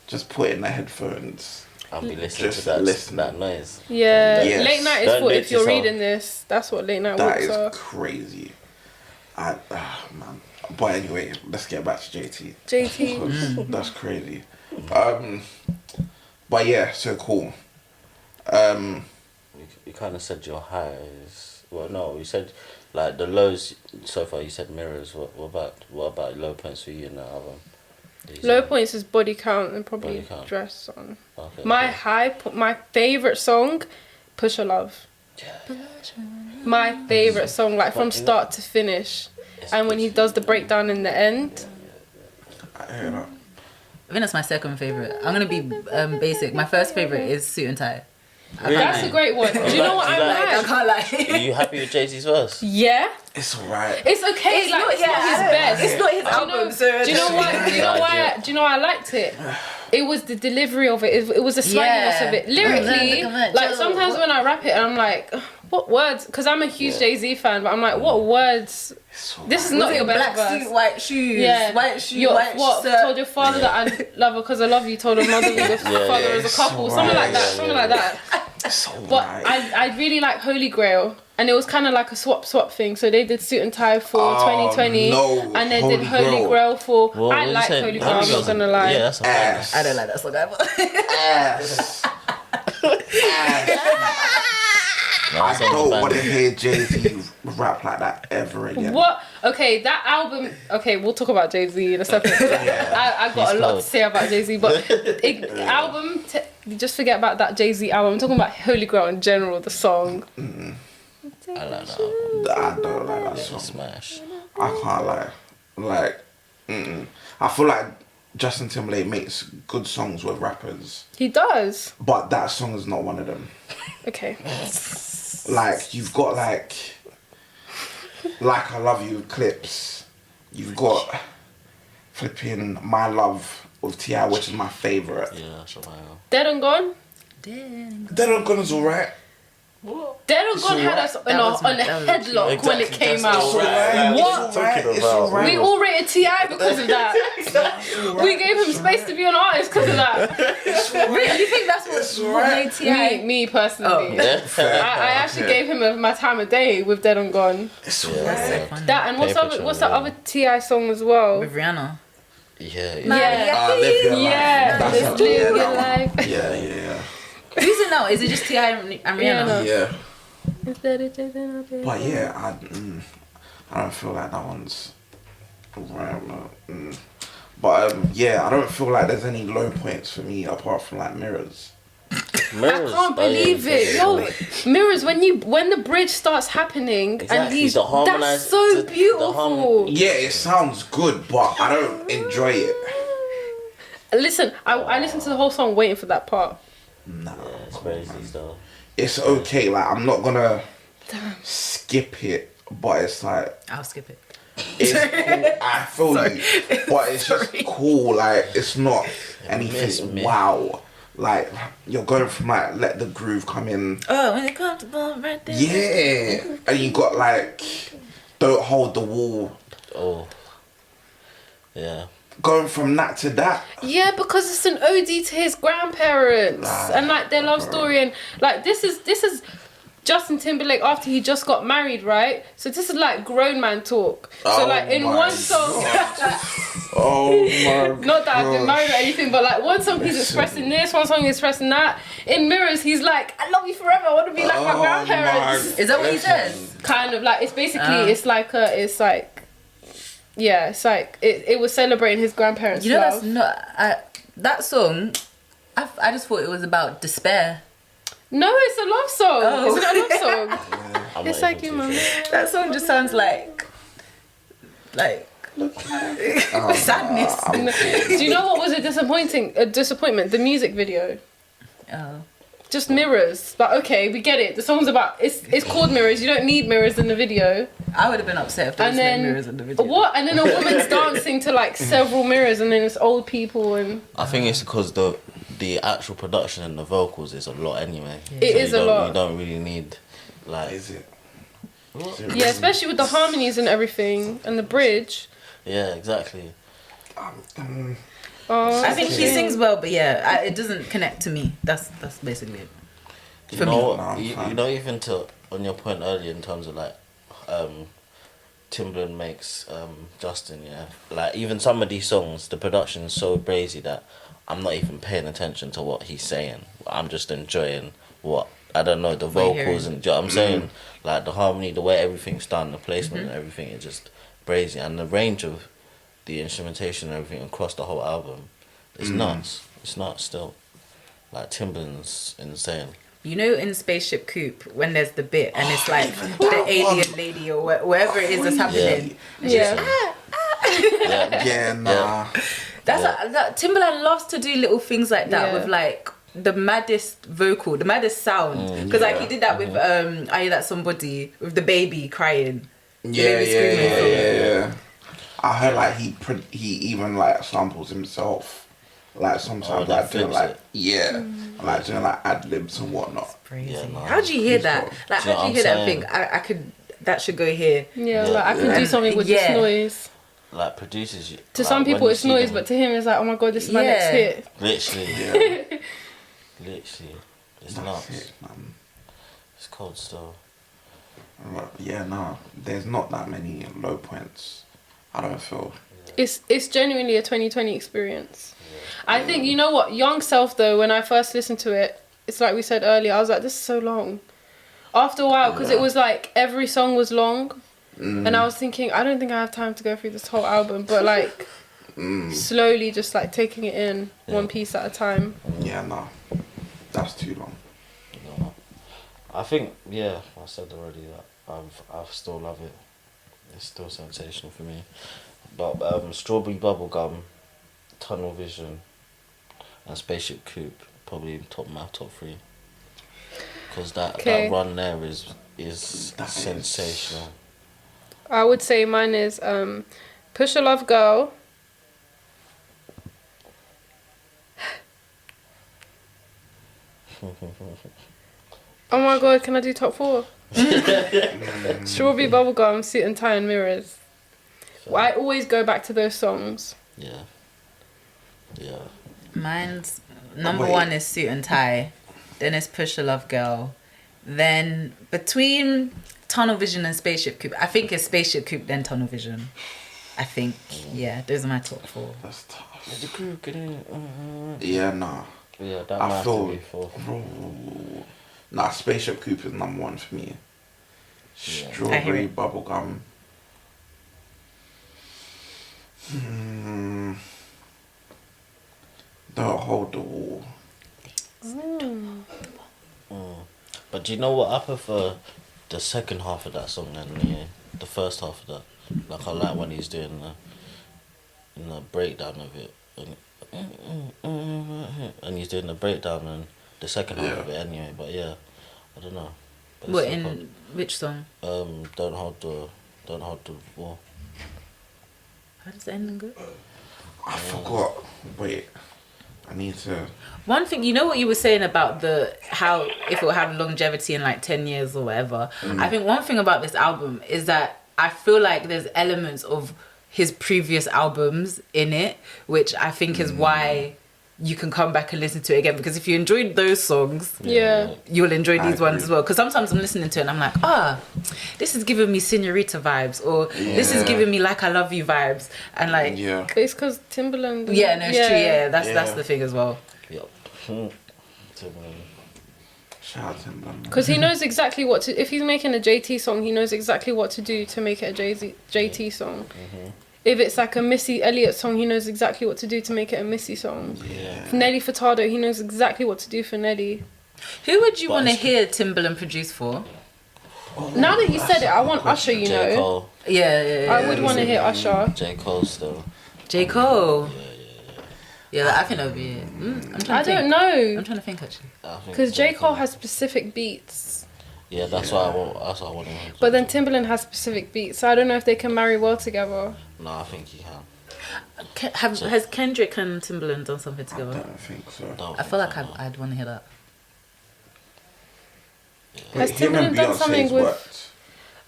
Just put in the headphones. I'll be listening Just to that, listen. that noise. Yeah, Yes. late night is Don't for do it if you're yourself. reading this. That's what late night That walks is are. crazy. Man. But anyway, let's get back to JT. JT. Because that's crazy. But yeah, so cool. You kind of said your highs. Well, no, you said like the lows so far. You said mirrors. What about low points for you in the album? Did you Low say- points is body count and probably Body Count. dress song. Okay, My okay. my favorite song, Push a Love. My favorite song, like from But you know- start to finish. It's And when he does the breakdown in the end. I hear that. I think that's my second favorite. I'm gonna be basic. My first favorite is Suit and Tie. Really? That's a great one. Do you know what Do you I'm like- I like? can't lie. Are you happy with Jay-Z's verse? Yeah. It's alright. It's okay. It's like, not- it's not yeah, his I don't- best. it's not his Do you album, know- so do you know why? Do you know why? Yeah. Do you know why I liked it? It was the delivery of it. It was the slanginess Yeah. of it. Lyrically, like sometimes when I rap it, and I'm like, what words? Because I'm a huge Jay-Z fan, but I'm like, what words? It's This is alright. not your best black verse. suit, white shoes, Yeah, white shoe, Your- white what? shirt. Told your father that I love her because I love you. Told her mother we were father as a It's couple. Something like that. alright. Something like that. It's But alright. I really like Holy Grail. And it was kind of like a swap thing. So they did Suit and Tie for Oh, 2020. no. And they Holy did Holy Grail. Grail for... Well, I what you like said? Holy Grail, I'm not going to lie. Yeah, that's a banger. Ass. I don't like that song either. Ass. No, I that song's a don't want to banger. hear Jay-Z rap like that ever again. What? Okay, that album... Okay, we'll talk about Jay-Z in a second. I got He's a lot to cold. say about Jay-Z. But album... just forget about that Jay-Z album. I'm talking about Holy Grail in general, the song. I like that. I don't like that Yeah, song. smash. I can't lie. Like, I feel like Justin Timberlake makes good songs with rappers, He does. but that song is not one of them. Okay. Like, you've got like I Love You clips. You've got flipping My Love with T.I., which is my favourite. Yeah, that's a banger. Dead and Gone? Dead on Gun is alright. Dead and Gone had alright. us on That was my- a that was headlock Exactly, when it came that's out. alright. What? It's alright. It's alright. We all rated T.I. because of that. We gave him space to be an artist because of that. Really? You think that's It's what alright. made T.I.? Me personally. Yeah. I actually gave him my time of day with Dead and Gone. It's Yeah, alright. yeah. That and what's Paper what's Trail, that other T.I. song as well? With Rihanna. Yeah, Yeah. Live Your Life. Yeah, That's let's a- live yeah, your that one. life. Yeah. Who's it now? Is it just T.I. and Rihanna? Yeah. Instead of taking up your- But yeah, I don't feel like that one's right. But yeah, I don't feel like there's any low points for me apart from like Mirrors. Mirrors. I can't believe it. Yo, Mirrors, when the bridge starts happening and Exactly, he's the harmonized- that's so the beautiful. Yeah, it sounds good, but I don't enjoy it. Listen, I listened to the whole song waiting for that part. Nah, Yeah, it's crazy stuff. it's okay. Like I'm not gonna skip it, but it's like I'll skip it. it's cool. I feel you, but it's just cool. Like it's not anything me. wow. Like you're going from like Let the Groove come in. Oh, when it comes to ball right there. Yeah, and you got like Don't Hold the Wall Oh. Yeah. Going from that to that. Yeah, because it's an ode to his grandparents and like their love story, and like this is Justin Timberlake after he just got married, right? So this is like grown man talk. So like in one song, oh my not that I've been married or anything, but like one song he's expressing this, one song he's expressing that. In Mirrors, he's like, I love you forever. I want to be like my grandparents. Is that what he says? Kind of like it's basically it's like it was celebrating his grandparents' You know, love. that's not that song. I just thought it was about despair. No, it's a love song. Oh. It's not a love song. I'm It's not like even you, too man. sure. That song just sounds like sadness. Do you know what was a disappointment? The music video. Oh. Just mirrors. Like, okay, we get it. The song's about it's called Mirrors. You don't need mirrors in the video. I would have been upset if there was no mirrors in the video. What? And then a woman's dancing to like several mirrors, and then it's old people and. I think it's because the actual production and the vocals is a lot anyway. Yeah. It is a lot. You don't really need like. Is it? Yeah, especially with the harmonies and everything and the bridge. Yeah, exactly. I think he sings well, but yeah, it doesn't connect to me. That's basically it. You know, you know, even on your point earlier in terms of like, Timbaland makes Justin, yeah. Like even some of these songs, the production is so brazy that I'm not even paying attention to what he's saying. I'm just enjoying the vocals and you know what I'm saying, like the harmony, the way everything's done, the placement and everything is just brazy, and the range of the instrumentation and everything across the whole album is nuts. It's nuts still. Like Timbaland's insane. You know, in Spaceship Coupe, when there's the bit and it's like the alien lady or wherever it is that's happening. That's Timbaland loves to do little things like that with like the maddest vocal, the maddest sound. Because like he did that with I Hear That Somebody with the baby crying. Yeah. I heard like he even like samples himself, like sometimes like doing like like doing like ad libs and whatnot. Crazy. How do you hear that? Like how do you hear that thing? I could that should go here. Yeah, like I could do something with this noise. Like producers. To some people it's noise, but to him it's like, oh my god, this is my next hit. Literally, literally, it's nuts. It's cold still. Yeah, no, there's not that many low points. I don't feel. It's genuinely a 2020 experience. I think, you know what, Young Self though, when I first listened to it, it's like we said earlier, I was like, this is so long. After a while, because it was like every song was long, and I was thinking, I don't think I have time to go through this whole album, but like slowly just like taking it in one piece at a time. Yeah, no, that's too long. No. I think I said already that I still love it. It's still sensational for me. But Strawberry Bubblegum, Tunnel Vision, and Spaceship Coupe probably my top three. Because that run there is sensational. I would say mine is Push a Love Girl. Oh my god, can I do top 4? Strawberry Bubblegum, Suit and Tie and Mirrors. I always go back to those songs. Yeah. Mine's number 1 is Suit and Tie. Then it's Push a Love Girl. Then between Tunnel Vision and Spaceship Coupe, I think it's Spaceship Coupe then Tunnel Vision. I think, those are my top 4. That's tough. Yeah, nah. Yeah, that might have to be 4. Nah, Spaceship Coupe is number 1 for me. Strawberry Bubblegum. Don't Hold the Wall. But do you know what? I prefer the second half of that song than the first half of that. Like I like when he's doing the breakdown of it, and he's doing the breakdown and the second half of it anyway. But I don't know. But what in which song? Don't hold the wall. How does the ending go? I forgot. Wait, I need to. One thing, you know what you were saying about how if it will have longevity in like 10 years or whatever. I think one thing about this album is that I feel like there's elements of his previous albums in it, which I think is why you can come back and listen to it again, because if you enjoyed those songs, you'll enjoy these ones as well. Because sometimes I'm listening to it and I'm like, this is giving me Senorita vibes, or this is giving me Like I Love You vibes, and like it's because Timbaland. Yeah, no, it's true. Yeah, that's the thing as well. Yep. Shout out to Timbaland. Because he knows exactly what to. If he's making a JT song, he knows exactly what to do to make it a JT song. If it's like a Missy Elliott song, he knows exactly what to do to make it a Missy song. For Nelly Furtado, he knows exactly what to do for Nelly. Who would you want to hear Timbaland produce for? Now that you said it, I want Usher, you know. Cole. Yeah. I would want to hear Usher. J. Cole still. J. Cole. Yeah, I think that would be it. I don't know. I'm trying to think actually. Because J. Cole has specific beats. Yeah, that's why I want to hear. But then Timbaland has specific beats, so I don't know if they can marry well together. No, I think he can. Has Kendrick and Timbaland done something together? I don't think so. I feel like I'd want to hear that. Yeah. Has Timbaland done something with... Worked,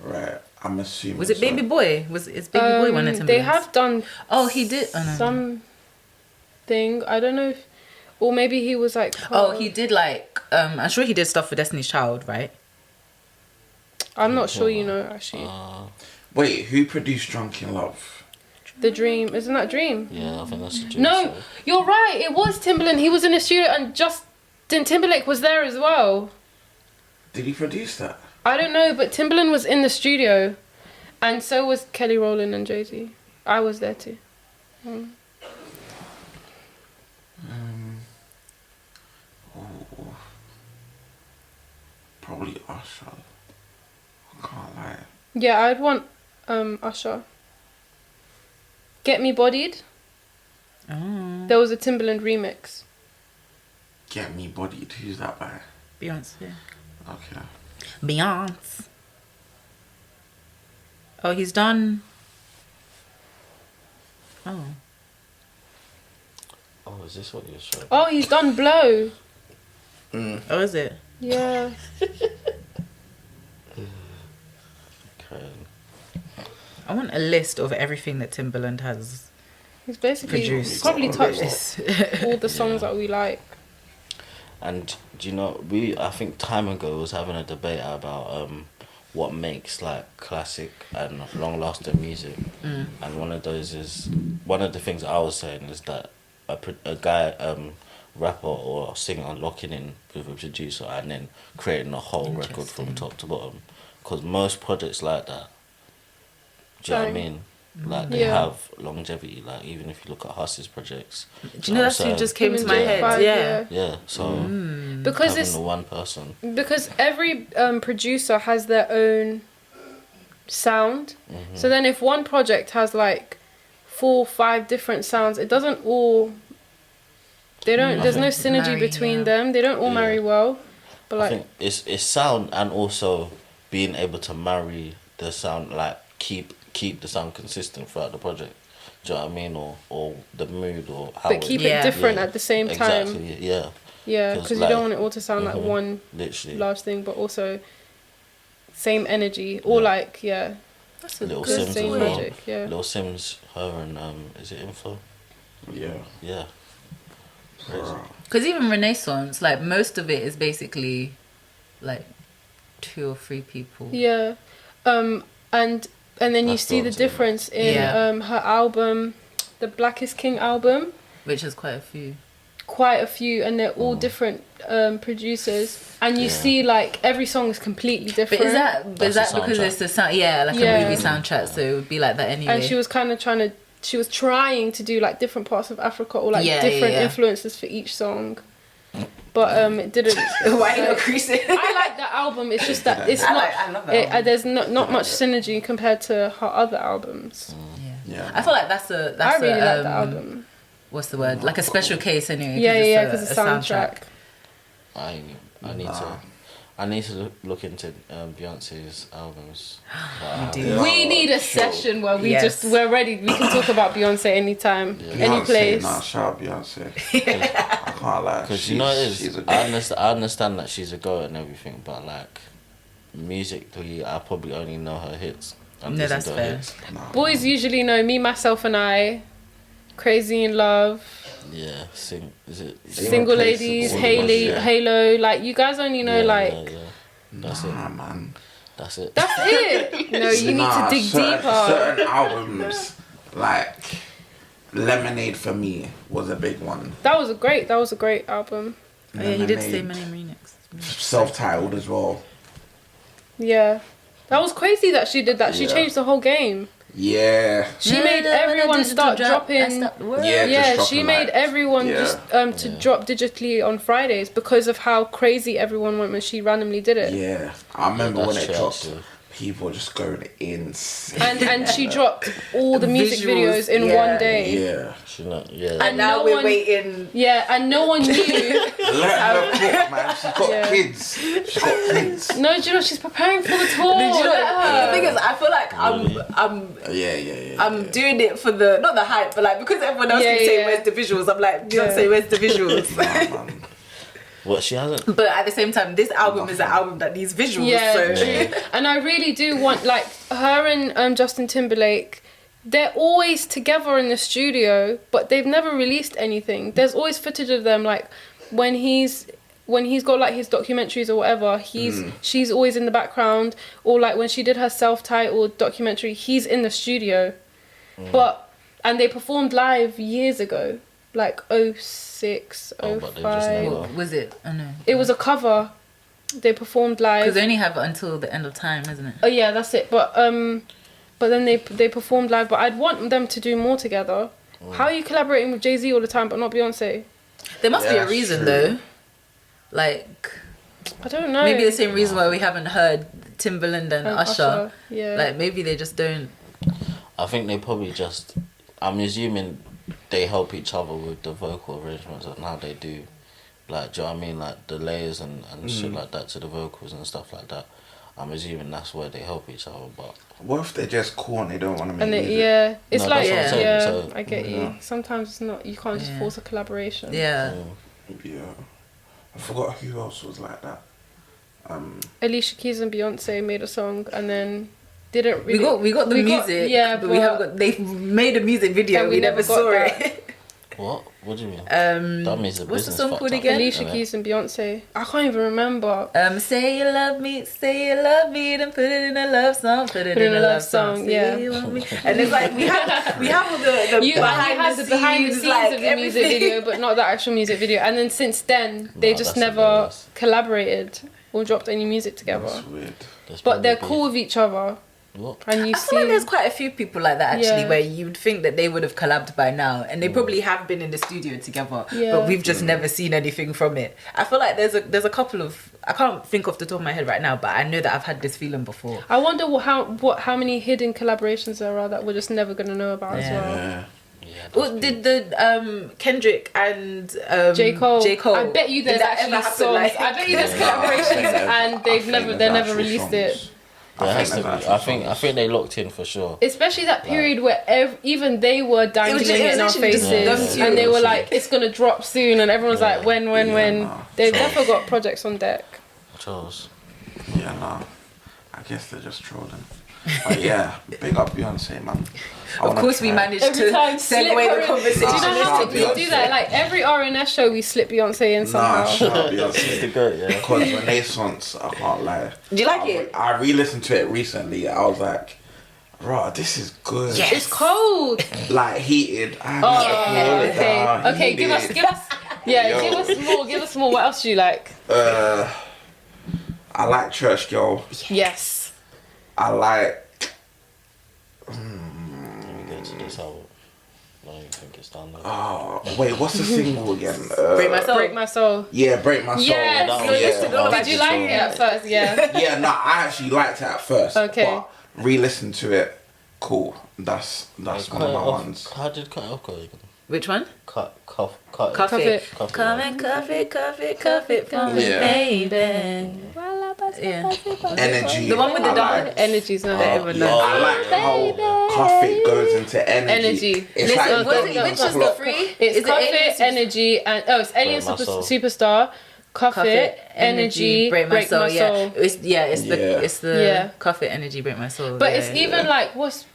right, I'm assuming. Was it Baby Boy? Is Baby Boy one of Timbaland's? They have done... Oh, he did? Something. I don't know if... Or maybe he was like... he did like... I'm sure he did stuff for Destiny's Child, right? I'm not sure, you know, actually. Wait, who produced Drunk in Love? The Dream. Isn't that Dream? Yeah, I think that's the Dream. No, you're right. It was Timbaland. He was in the studio and Justin Timberlake was there as well. Did he produce that? I don't know, but Timbaland was in the studio. And so was Kelly Rowland and Jay-Z. I was there too. Probably Usher. I can't lie. Yeah, I'd want Usher. Get Me Bodied. Oh. There was a Timbaland remix. Get Me Bodied. Who's that by? Beyonce. Okay. Beyonce. Oh, he's done. Oh. Oh, is this what you're showing? Oh, he's done Blow. Oh, is it? Yeah. Okay. I want a list of everything that Timbaland has He's basically produced. probably touched all the songs that we like. And do you know, I think time ago was having a debate about what makes like classic and long lasting music. And one of the things I was saying is that a guy rapper or singer locking in with a producer and then creating a whole record from top to bottom, because most projects like that, do you know what I mean? Like they have longevity. Like even if you look at Huss's projects, Do you know that's who just came to my head? Yeah. So because having it's the one person. Because every producer has their own sound. So then if one project has like 4 or 5 different sounds, it doesn't all. There's no synergy between them. They don't all marry well. But like, I think it's sound and also being able to marry the sound, like keep the sound consistent throughout the project. Do you know what I mean? Or the mood or how. But keep it different at the same time. Exactly. Yeah. Yeah, because you don't want it all to sound like one large thing, but also same energy or like That's a Little good Sims same as well. magic. Yeah. Little Sims, her and is it Info? Yeah. Yeah. Because even Renaissance, like most of it is basically like 2 or 3 people. Yeah, and then you That's see the Beyonce. difference in her album, the Blackest King album. Which has quite a few. Quite a few, and they're all different producers, and you see like every song is completely different. But is that because it's the sound? Yeah, like a movie soundtrack, so it would be like that anyway. And she was kind of trying to do like different parts of Africa or like different influences for each song, but it didn't. Why not creasing? I like that album. It's just that it's not. I love that album. There's not much synergy compared to her other albums. Yeah. I feel like that's I really like that album. What's the word? Like a special case anyway. Yeah, because it's a soundtrack. I need to look into Beyonce's albums. We need a session where we're ready. We can talk about Beyonce anytime, any place. Nah, shout out Beyonce. I can't lie. Because you know it is. I understand that she's a goat and everything, but like musically, I probably only know her hits. And No, listen that's to her fair. hits. Boys usually know Me, Myself and I, Crazy in Love, Yeah, Single Ladies, Halo. Like, you guys only know, That's it. Man. That's it. That's it. No, you need to dig deeper. Certain albums, like Lemonade for me was a big one. That was a great album. Oh, yeah, he did say my name remix. Self-titled as well. Yeah. That was crazy that she did that. She changed the whole game. Yeah. She made everyone start dropping. Yeah, she made everyone just to drop digitally on Fridays because of how crazy everyone went when she randomly did it. Yeah, I remember when it dropped. Actually. People just going insane. And she dropped all the music videos in one day. Yeah. And now we're waiting. Yeah, and no one knew. Let her cook, man. She's got kids. She's got kids. No, do you know she's preparing for the tour? The thing is, I feel like I'm doing it for not the hype, but like because everyone else keeps saying where's the visuals, I'm like, Beyonce, where's the visuals? Nah, man. What, she hasn't? But at the same time, this album is an album that needs visuals. Yeah, so. true. And I really do want, like, her and Justin Timberlake, they're always together in the studio, but they've never released anything. There's always footage of them, like, when he's got, like, his documentaries or whatever, she's always in the background. Or, like, when she did her self-titled documentary, he's in the studio. And they performed live years ago. Like 06, 05. What was it? Oh no. It was a cover. They performed live. Because they only have until the end of time, isn't it? Oh yeah, that's it. But then they performed live. But I'd want them to do more together. How are you collaborating with Jay-Z all the time but not Beyonce? There must be a reason though. Like, I don't know. maybe the same reason why we haven't heard Timbaland and Usher. Yeah. Like maybe they just don't. I think they probably just. I'm assuming they help each other with the vocal arrangements and how they do, like, do you know what I mean, like the layers and shit like that to the vocals and stuff like that. I'm assuming that's where they help each other. But what if they're just cool and they don't want to make music? It's No, like that's what I'm saying, so- I get you. Sometimes it's not. You can't just force a collaboration. Yeah. Yeah. I forgot who else was like that. Alicia Keys and Beyonce made a song and then didn't really. We got the music. But we haven't got. They made a music video. We never saw it. what? What do you mean? That means the what's the business song fucked called up, again? Alicia Keys and Beyonce. I can't even remember. Say you love me, then put it in a love song, put it in a love song, yeah. Say you want me. And it's like we have all the You had the behind the scenes like of the music video, but not the actual music video. And then since then, they just never hilarious. collaborated or dropped any music together. That's weird. But they're cool with each other. What? And you I feel like there's quite a few people like that actually, Yeah. where you would think that they would have collabed by now, and they probably have been in the studio together, Yeah. but we've just never seen anything from it. I feel like there's a couple of, I can't think off the top of my head right now, but I know that I've had this feeling before. I wonder how many hidden collaborations there are that we're just never gonna know about as well. Yeah. Well, did the Kendrick and J. Cole. I bet you there's actually songs. I bet you there's collaborations and they've never released it. There has to be. I think they locked in for sure. Especially that period where even they were dangling it in our literally just faces, them and they two. were like, "It's gonna drop soon," and everyone's like, "When?" nah. They've definitely got projects on deck. Charles. Yeah, nah. I guess they're just trolling. But yeah, big up Beyonce, man. Of course, we managed Every to time segue the conversation. Do you know how Nah, we do that? Like every R&S show, we slip Beyonce in somehow. Nah, shout out The Beyonce. goat, yeah. Because Renaissance, I can't lie. Do you like it? I re-listened to it recently. I was like, "Rah, this is good." Yes. It's cold. Like heated. Okay. Give us. Yo. Give us more. What else do you like? I like Church Girl. Yes. I like. Get to this album. I don't even think it's done. Oh wait, what's the single again? Break My Soul. Yeah, Break My Soul. Yes. that No, was- listen, that was did you the like song. it at first? Yeah. Yeah, no, I actually liked it at first. Okay. But re-listen to it, cool. That's one of my ones. How did Cut It Off go again? Which one? Cut Cuff It. it. Come and cuff it for me, Yeah. baby. Yeah. Energy. The one with the I dance. like. Energy's not I like how Cuff It goes into energy. Energy. It's Listen, like Was don't it, even which was the clock. free? It's Is it Cuff Alien It, Energy, and it's Alien Break My Soul. Superstar, Cuff It, Energy, Break My Soul. It's the Cuff It, Energy, Break My Soul. But it's even like what's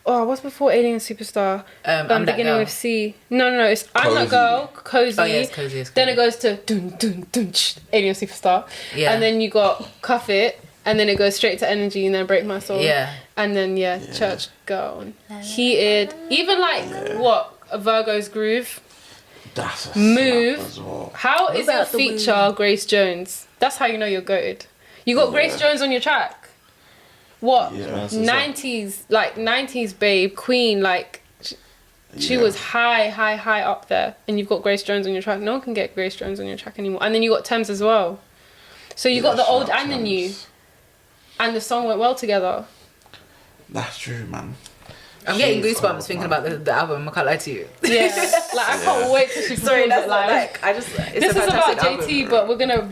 before Alien Superstar? I'm beginning with C. No, it's I'm That Girl, Cozy. Oh yeah, it's Cozy. Then it goes to dun dun dun Alien Superstar. Yeah. And then you got Cuff It, and then it goes straight to Energy, and then Break My Soul. Yeah. And then Church Girl, Heated. Even like what a Virgo's Groove. That's a Move. slap as well. How is it feature Grace Jones? That's how you know you're good. You got Grace Jones on your track. What? Yeah. 90s babe, Queen, like she was high up there, and you've got Grace Jones on your track. No one can get Grace Jones on your track anymore. And then you got Thames as well. So you got the old and the new, and the song went well together. That's true, man. I'm getting goosebumps thinking about the album. I can't lie to you. Yeah, like I can't wait till she performs. Sorry, that's it live. like This is about JT, album. but we're gonna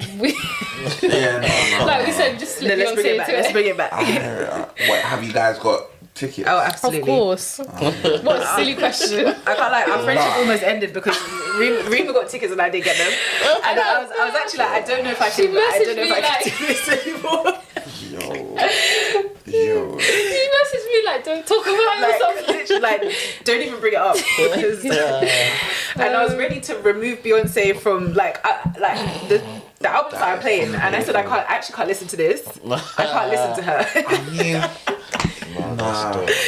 like we said, just slip let's bring it back. Let's bring it back. Wait, have you guys got tickets? Oh, absolutely. Of course. What a silly question. I can't lie. Our friendship almost ended because Rima got tickets and I didn't get them. And I was actually like, I don't know if I can do this anymore. Yo. He messaged me like, don't talk about it or something. Like, don't even bring it up. And I was ready to remove Beyonce from the albums that I'm playing, and I said I can't listen to this. I can't listen to her.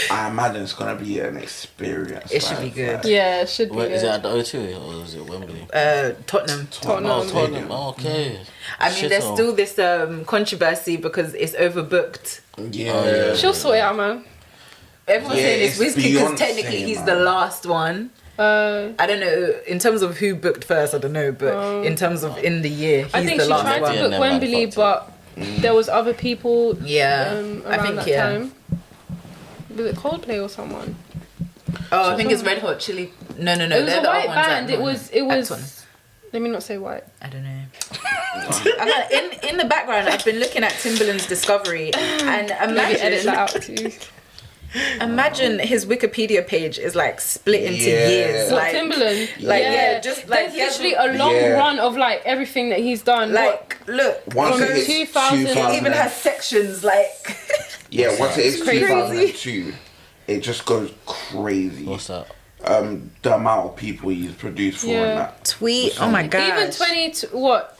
I imagine it's gonna be an experience. It should be good. Yeah, it should be. Is it at the O2 or is it Wembley? Tottenham. Tottenham. Oh, okay. I mean, there's still this controversy because it's overbooked. Yeah. She'll sort it out, man. Everyone's saying it's Whiskey because technically he's the last one. I don't know in terms of who booked first. I don't know, but in terms of in the year, he's I think the she last tried one. to book Wembley, but there was other people. Around that time. Was it Coldplay or someone? Oh, I think it's Red Hot Chili. No. It was a white band. It was. Let me not say white. I don't know. in the background, I've been looking at Timbaland's discovery, and Edit that out too. Imagine his Wikipedia page is like split into years. Like Timbaland. Just like there's literally a long run of like everything that he's done. Like, look, from 2000, it even has sections like. Yeah, once it is crazy. 2002, it just goes crazy. What's that? The amount of people he's produced for and that. Tweet. Oh my god. Even what?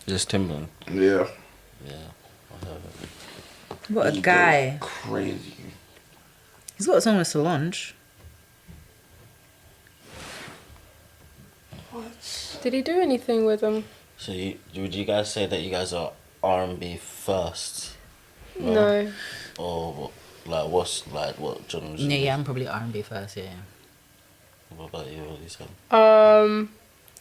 Just Timbaland. Yeah. What a guy. Crazy. He's got a song with Solange. What? Did he do anything with them? So would you guys say that you guys are R&B first? No. Or what genres? Yeah, I'm probably R&B first. Yeah. What about you? What do you say?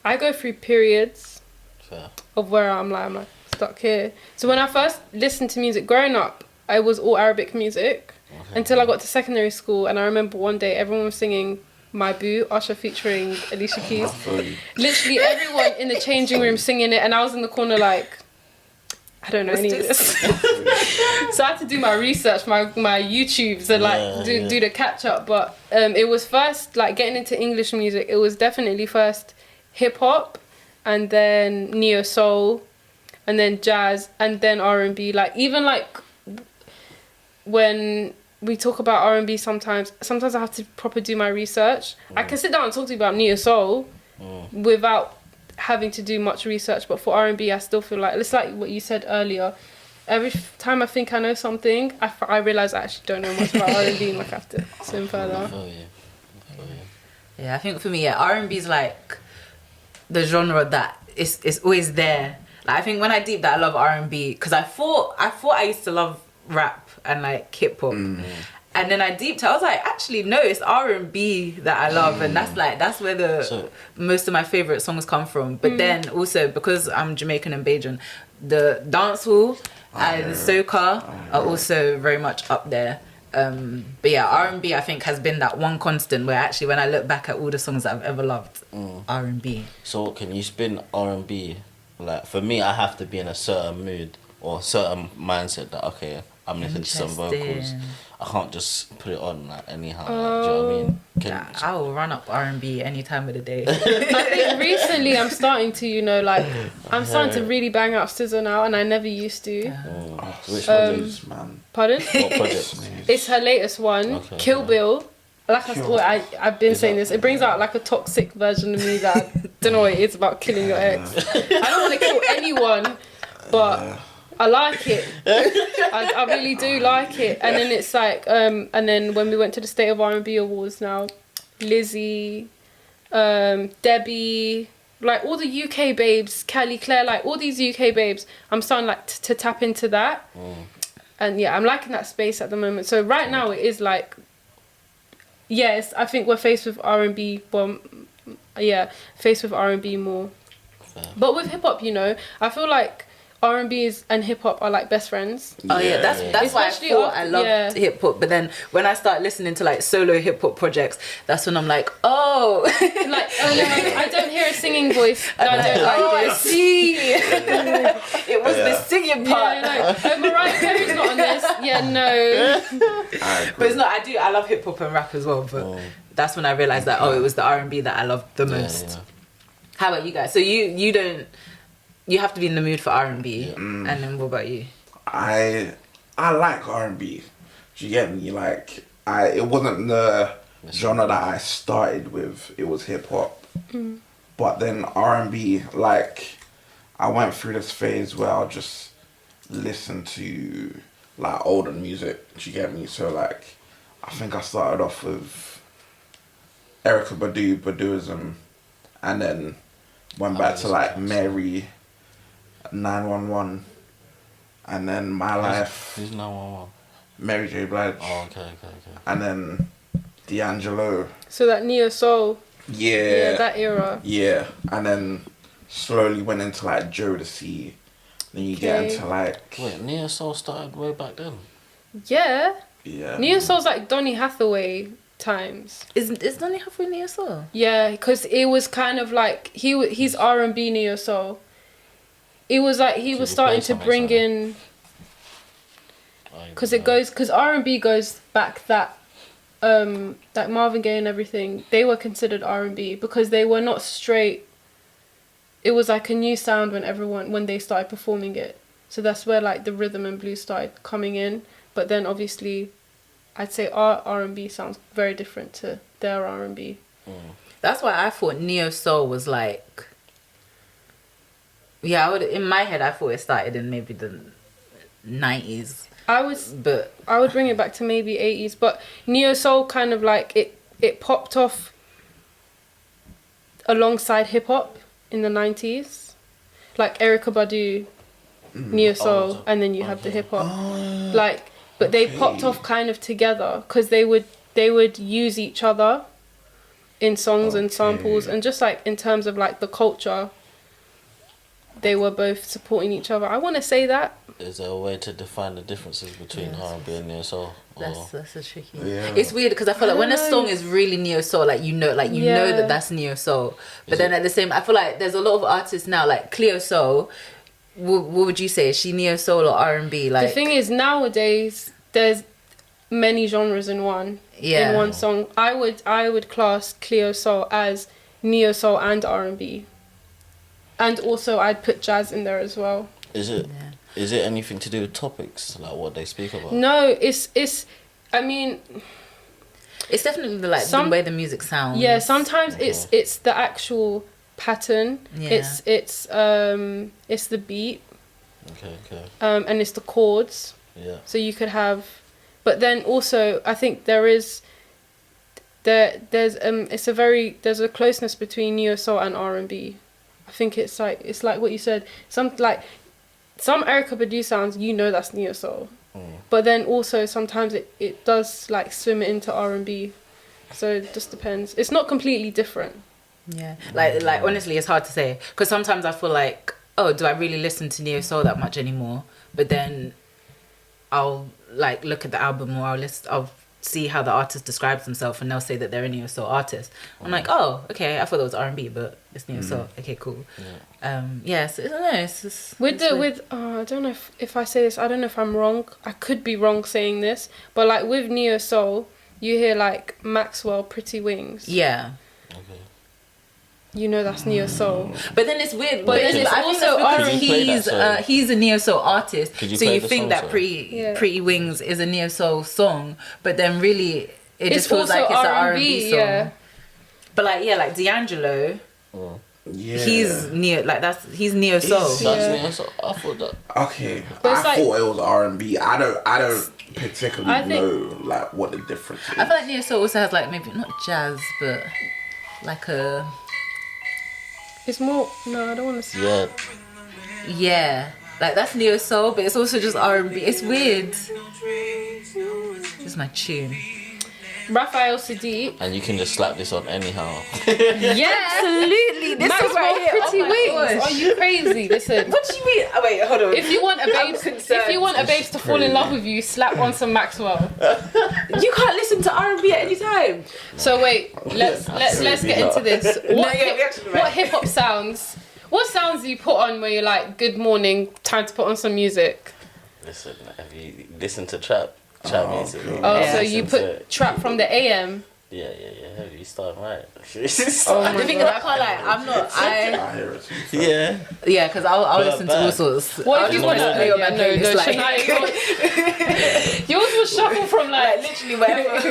I go through periods. Fair. Of where I'm like stuck here. So when I first listened to music growing up, I was all Arabic music until I got to secondary school, and I remember one day everyone was singing My Boo, Usher featuring Alicia Keys. Literally everyone in the changing room singing it, and I was in the corner like, I don't know any of this. So I had to do my research, my YouTubes, and do the catch up. But it was first like getting into English music. It was definitely first hip hop, and then neo soul, and then jazz, and then R&B. Like even like when we talk about R&B, sometimes I have to proper do my research. I can sit down and talk to you about neo soul without having to do much research, but for R&B I still feel like it's like what you said earlier. Every time I think I know something, I realise I actually don't know much about R&B, and like I have to swim further. Yeah, I think for me, R&B is like the genre that is always there. Like I think when I deep that I love R&B because I thought I used to love rap and like hip hop. And then I deeped. I was like, actually, no, it's R&B that I love, and that's where most of my favorite songs come from. But then also because I'm Jamaican and Bajan, the dancehall and soca are also very much up there. But yeah, R&B I think has been that one constant where actually when I look back at all the songs that I've ever loved, R&B. So can you spin R&B? Like for me, I have to be in a certain mood or certain mindset that I'm listening to some vocals. I can't just put it on like anyhow. Like, do you know what I mean? I will run up R&B any time of the day. I think recently I'm starting to, you know, like I'm starting to really bang out SZA now, and I never used to. Which projects, man? Pardon? What project? It's her latest one, Okay, Kill Bill. Like I've been saying this. It brings out like a toxic version of me that I don't know what it is about killing your ex. I don't want to kill anyone, but I like it. I really do like it. And then it's like, and then when we went to the State of R&B Awards now, Lizzie, Debbie, like all the UK babes, Callie Claire, like all these UK babes, I'm starting like to tap into that. And yeah, I'm liking that space at the moment. So right now it is like, yes, I think we're faced with R&B, well, yeah, faced with R&B more. Fair. But with hip-hop, you know, I feel like R&B and hip-hop are like best friends. Oh yeah, that's why I thought I loved hip-hop. But then when I start listening to like solo hip-hop projects, that's when I'm like, oh. Like, oh no, I don't hear a singing voice. No, I don't like this. I see. It was the singing part. Yeah, like, oh, Mariah Carey's not on this. Yeah, no. But it's not, I love hip-hop and rap as well, but that's when I realised that, it was the R&B that I loved the most. Yeah. How about you guys? So you don't, you have to be in the mood for R&B, and then what about you? I like R&B. Do you get me? Like, it wasn't the genre that I started with. It was hip hop. But then R&B, like, I went through this phase where I'll just listen to like older music. Do you get me? So like, I think I started off with Erykah Badu, Baduism, and then went back to like Mary, 911, and then My Life. Who's 911? Mary J. Blige. Oh, okay. And then D'Angelo. So that neo soul. Yeah, that era. Yeah, and then slowly went into like Jodeci. Then you get into like. Wait, neo soul started way back then. Yeah. Yeah. Neo soul's like Donny Hathaway times. Is Donny Hathaway neo soul? Yeah, because it was kind of like he's R&B neo soul. It was like he was starting to bring in. Because R&B goes back that. Like Marvin Gaye and everything, they were considered R&B because they were not straight. It was like a new sound when they started performing it. So that's where like the rhythm and blues started coming in. But then obviously, I'd say our R&B sounds very different to their R&B. That's why I thought neo soul was like. Yeah, in my head I thought it started in maybe the 90s. I would bring it back to maybe 80s, but neo soul kind of like it popped off alongside hip hop in the 90s, like Erykah Badu, neo soul, and then you have the hip hop, but they popped off kind of together because they would use each other in songs and samples, and just like in terms of like the culture, they were both supporting each other. I want to say that. Is there a way to define the differences between R&B and neo soul? That's a tricky. Yeah. It's weird because I feel like when a song is really neo soul, like you know that that's neo soul. But then at the same, I feel like there's a lot of artists now, like Cleo Soul. What would you say? Is she neo soul or R&B? Like the thing is, nowadays there's many genres in one. Yeah. In one song, I would class Cleo Soul as neo soul and R&B. And also, I'd put jazz in there as well. Is it? Yeah. Is it anything to do with topics, like what they speak about? No, it's. I mean, it's definitely the way the music sounds. Yeah, sometimes it's the actual pattern. Yeah. It's the beat. Okay. And it's the chords. Yeah. So you could have, but then also I think there's a closeness between neo soul and R&B. I think it's like what you said. Some Erykah Badu sounds, that's neo soul, but then also sometimes it does like swim into R&B, so it just depends. It's not completely different. Yeah, like honestly, it's hard to say because sometimes I feel like, do I really listen to neo soul that much anymore? But then I'll like look at the album or I'll see how the artist describes themselves, and they'll say that they're a neo soul artist. I'm like, oh, okay, I thought that was R&B, but it's neo soul. Okay, cool. Yes, I don't know. It's just, with I don't know if I say this. I don't know if I'm wrong. I could be wrong saying this, but like with neo soul, you hear like Maxwell, Pretty Wings. Yeah. Okay. You know that's neo soul. But then it's weird. But then it's also he's a neo soul artist, so you think that song, Pretty Wings is a neo soul song, but then really it just feels like it's an R&B song. Yeah. But like D'Angelo, he's he's neo soul. That's neo soul. I thought that. Okay, I thought it was R&B. I don't particularly know like what the difference is. I feel like neo soul also has like maybe not jazz, but like a. It's more. No, I don't want to say. Yeah. Yeah, like that's neo soul, but it's also just R&B. It's weird. This is my tune. Raphael Sadiq. And you can just slap this on anyhow. Yeah, absolutely. This Maxwell, is right here. Pretty Wings. Are you crazy? Listen. What do you mean? Oh, wait, hold on. If you want a babes to fall in love with you, slap on some Maxwell. You can't listen to R&B at any time. So wait, let's get into this. What hip hop sounds? What sounds do you put on when you're like, good morning, time to put on some music? Listen, have you listened to trap music? So you put trap from the AM. Yeah. You started right. The thing is, I can't lie. I'm not. I hear it. Yeah, because I'll listen to all sorts. What if you want to play on my playlist? Shaniyaa, yours will shuffle from like literally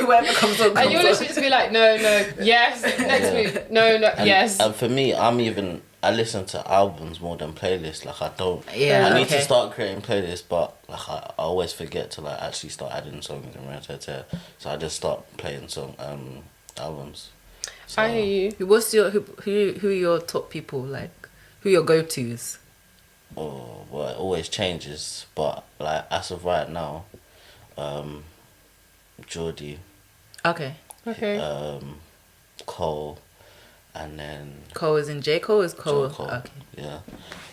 wherever comes on. And you'll literally just be like, no, yes, next week, no, yes. And for me, I listen to albums more than playlists. Like I don't. Yeah. I need to start creating playlists, but like I always forget to like actually start adding songs and so I just start playing albums. So, I hear you. What's your who are your top people, like who are your go-tos? Oh, well, it always changes, but like as of right now, Geordie. Okay. Cole, and then Cole is in J. Cole is Cole. Cole. Okay. Yeah,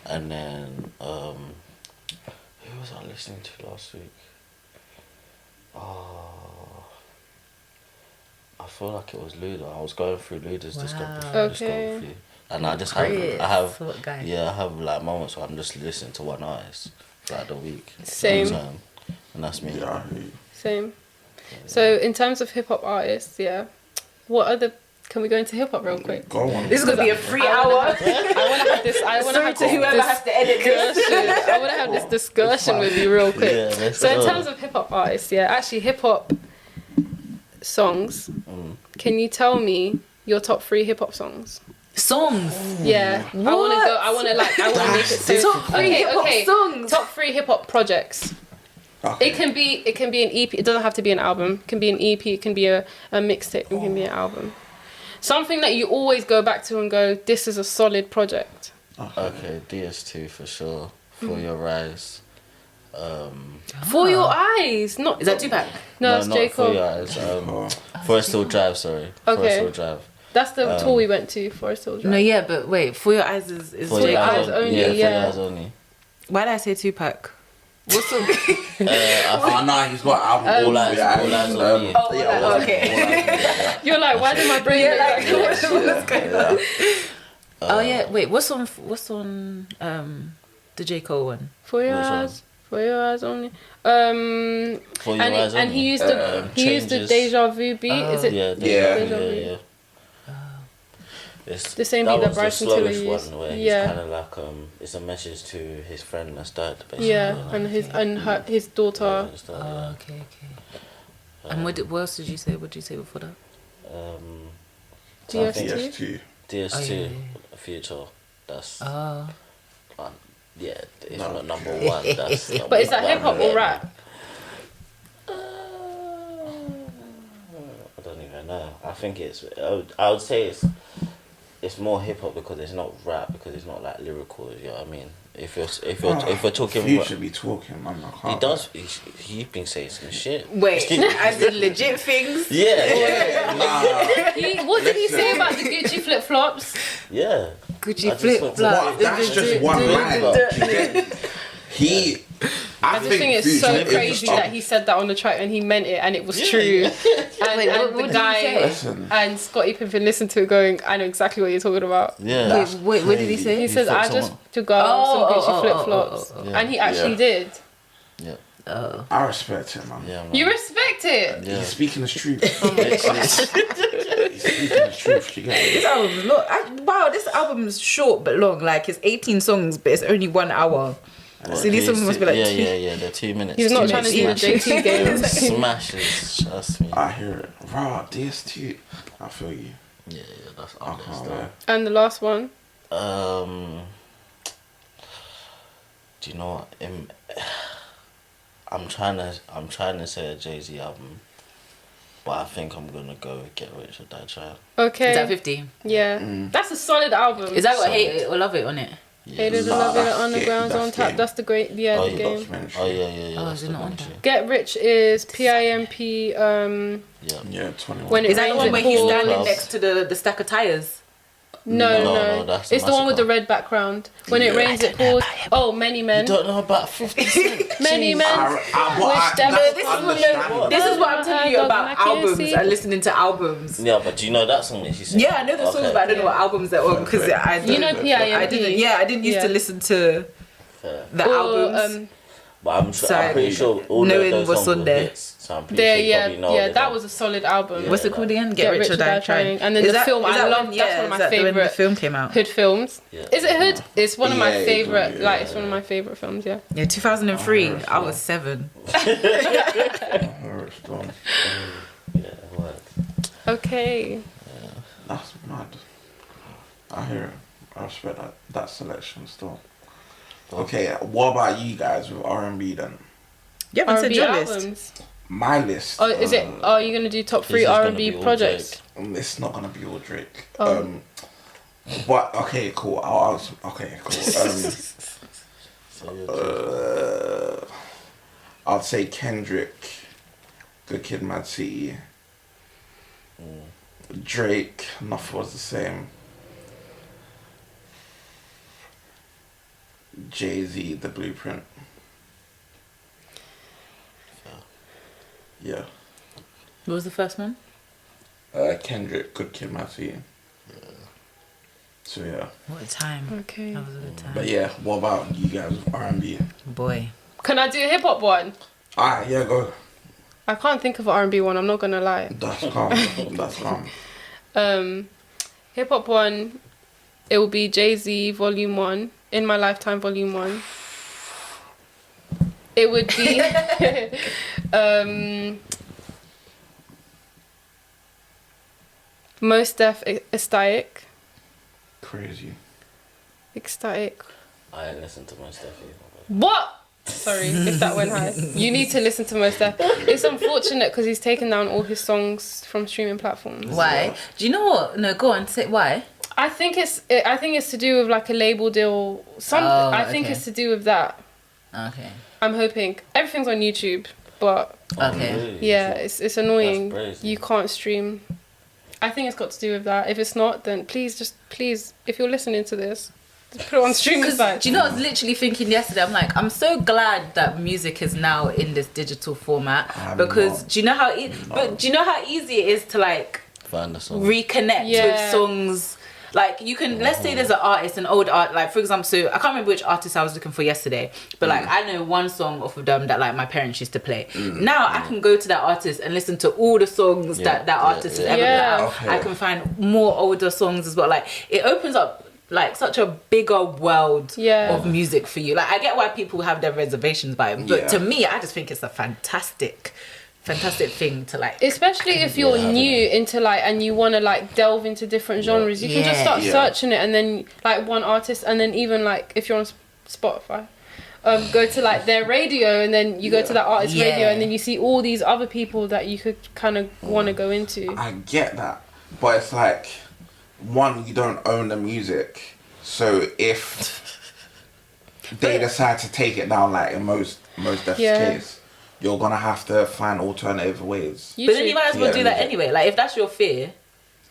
and then who was I listening to last week? Oh, I feel like it was Luda. I was going through Luda's discography, and I just have like moments where I'm just listening to one artist throughout the week. Same. And that's me. Yeah. Same. So in terms of hip hop artists, what other? Can we go into hip hop real quick? Go on. This is gonna be a 3 hour. I want to have this. I want to have whoever has to edit this. I want to have this discussion with you real quick. Yeah, so in terms of hip hop artists, actually hip hop songs. Can you tell me your top 3 hip hop songs? Songs. Yeah. What? I want to make it so. Top 3 hip hop songs. Top 3 hip hop projects. Okay. It can be an EP. It doesn't have to be an album. It can be an EP. It can be a mixtape. It can be an album. Something that you always go back to and go, this is a solid project. Okay, DS2 for sure. For Your Eyes. For Your Eyes. Not Is that Tupac? No, it's not J. Cole. For Your Eyes. Forest Hill Drive, sorry. Okay. Forest Hill Drive. That's the tour we went to, Forest Hill Drive. No, yeah, but wait, For Your Eyes is For Your Eyes only, For Your Eyes only. Why did I say Tupac? What's the no, he's got album. All Eyes Only. okay. You're like, why did my brain what's going on? Oh yeah, wait, what's on the J. Cole one? For Your Eyes only. For Your Eyes and Only. he used the Deja Vu beat. Is it? Deja Vu. It's the same beat that was Bryson the Tiller slowest used. one where he's kind of like it's a message to his friend that's died, basically. And his daughter. Okay. And what else did you say? What did you say before that? DS2. DS2, Future. That's it's not number one. That's but is that hip hop or rap? I don't even know. I think I would say it's more hip hop because it's not rap, because it's not like lyrical. You know what I mean? If we're talking, you should be talking, man. He does. He's been saying some shit. Wait, as in legit things? Yeah. What did he say about the Gucci flip flops? Yeah. Gucci flip flops. That's just one line. He I just think it's so crazy that he said that on the track and he meant it and it was true. Wait, And what the did guy he say? and Scottie Pippen listened to it going, I know exactly what you're talking about. Yeah. Wait, what did he say? He says, I just to go some Gucci flip-flops. And he actually did. Yeah. I respect it, man. Yeah, man. You respect it? Yeah. He's speaking the truth. He's speaking the truth. You get it? This album's wow, this album's short but long. Like it's 18 songs, but it's only 1 hour. So these songs must be like they're 2 minutes. He's not trying to do the JT game. Smashes, trust me. I hear it. Raw, DS2. I feel you. Yeah, that's I honest. can't lie. And the last one? Do you know what? I'm trying to say a Jay-Z album, but I think I'm gonna go with Get Rich or Die Trying. Okay. Is that 50? Yeah. That's a solid album. Is that got Hate It or Love It on it? Hate It or Love It, Underground's on tap. Game. That's the great, the game. Oh, Documentary. yeah. Oh, that's is it the not on one there? too. Get Rich is PIMP. Yeah, 21. When it Is that the rains, one it where he's pours. standing next to the stack of tires? No. that's It's the one with the Massacre. red background. When it rains, it pours. Oh, Many Men. You don't know about 50 Cent? Many Men. This is what I'm telling you about albums and listening to albums. Yeah, but do you know that song that she said? Yeah, I know the songs, but I don't know what albums they're on because You know PIMP. I didn't used to listen to the albums. But I'm pretty sure all knowing of those what's songs on were there. hits, so I'm pretty sure you probably know that was a solid album. What's it called again? Get Rich or Die Trying. And then the film, I love. That's one of my favorite. When the film came out. Hood films. Yeah. Is it Hood? It's one of my Yeah, favorite. yeah, Like it's one of my favorite films. Yeah. Yeah, 2003. I was 7. Yeah, what? Okay. That's mad. I hear it. I respect that selection still. Okay, what about you guys with R&B then? You haven't said R&B your list. albums. My list. Oh, is it? Are you gonna do top This 3 is gonna R&B be all projects? It's not gonna be all Drake. Oh. But okay, cool. I'll ask. Okay, cool. So you're I'd say Kendrick, Good Kid, Mad City. Drake, Nothing Was the Same. Jay-Z, The Blueprint. Yeah. What was the first one? Kendrick, Good Kid, Mad City. So yeah. What a time. Okay. That was a good time. But yeah, what about you guys with R&B? Boy. Can I do a hip hop one? Alright, yeah, go. I can't think of an R&B one. I'm not gonna lie. That's calm. That's calm. Hip hop one. It will be Jay-Z Volume 1. In My Lifetime Volume 1. It would be Mos Def Ecstatic. Crazy. Ecstatic. I ain't listened to my stuff either. What? Sorry if that went high. You need to listen to Mos Def. It's unfortunate because he's taken down all his songs from streaming platforms. Why? Do you know what? No, go on. Say why. I think it's to do with like a label deal. I think it's to do with that. Okay. I'm hoping everything's on YouTube, but Okay. Really? yeah, it's annoying. That's crazy. You can't stream. I think it's got to do with that. If it's not, then please, if you're listening to this, just put it on streaming sites. Do you know, I was literally thinking yesterday, I'm like, I'm so glad that music is now in this digital format because do you know how easy it is to like Find the song. reconnect with songs. Like you can, let's say there's an old art, like for example, so I can't remember which artist I was looking for yesterday, but like I know one song off of them that like my parents used to play. Now I can go to that artist and listen to all the songs that artist has ever put out. Okay. I can find more older songs as well. Like it opens up like such a bigger world of music for you. Like I get why people have their reservations by it, but to me, I just think it's a fantastic thing to like, especially if you're new into like and you want to like delve into different genres, you can just start searching it and then like one artist, and then even like if you're on Spotify, go to like their radio and then you go to that artist's radio and then you see all these other people that you could kind of want to go into. I get that, but it's like, one, you don't own the music, so if they decide to take it down, like in most Def's case, you're gonna have to find alternative ways. but then you might as well do that anyway. Like if that's your fear,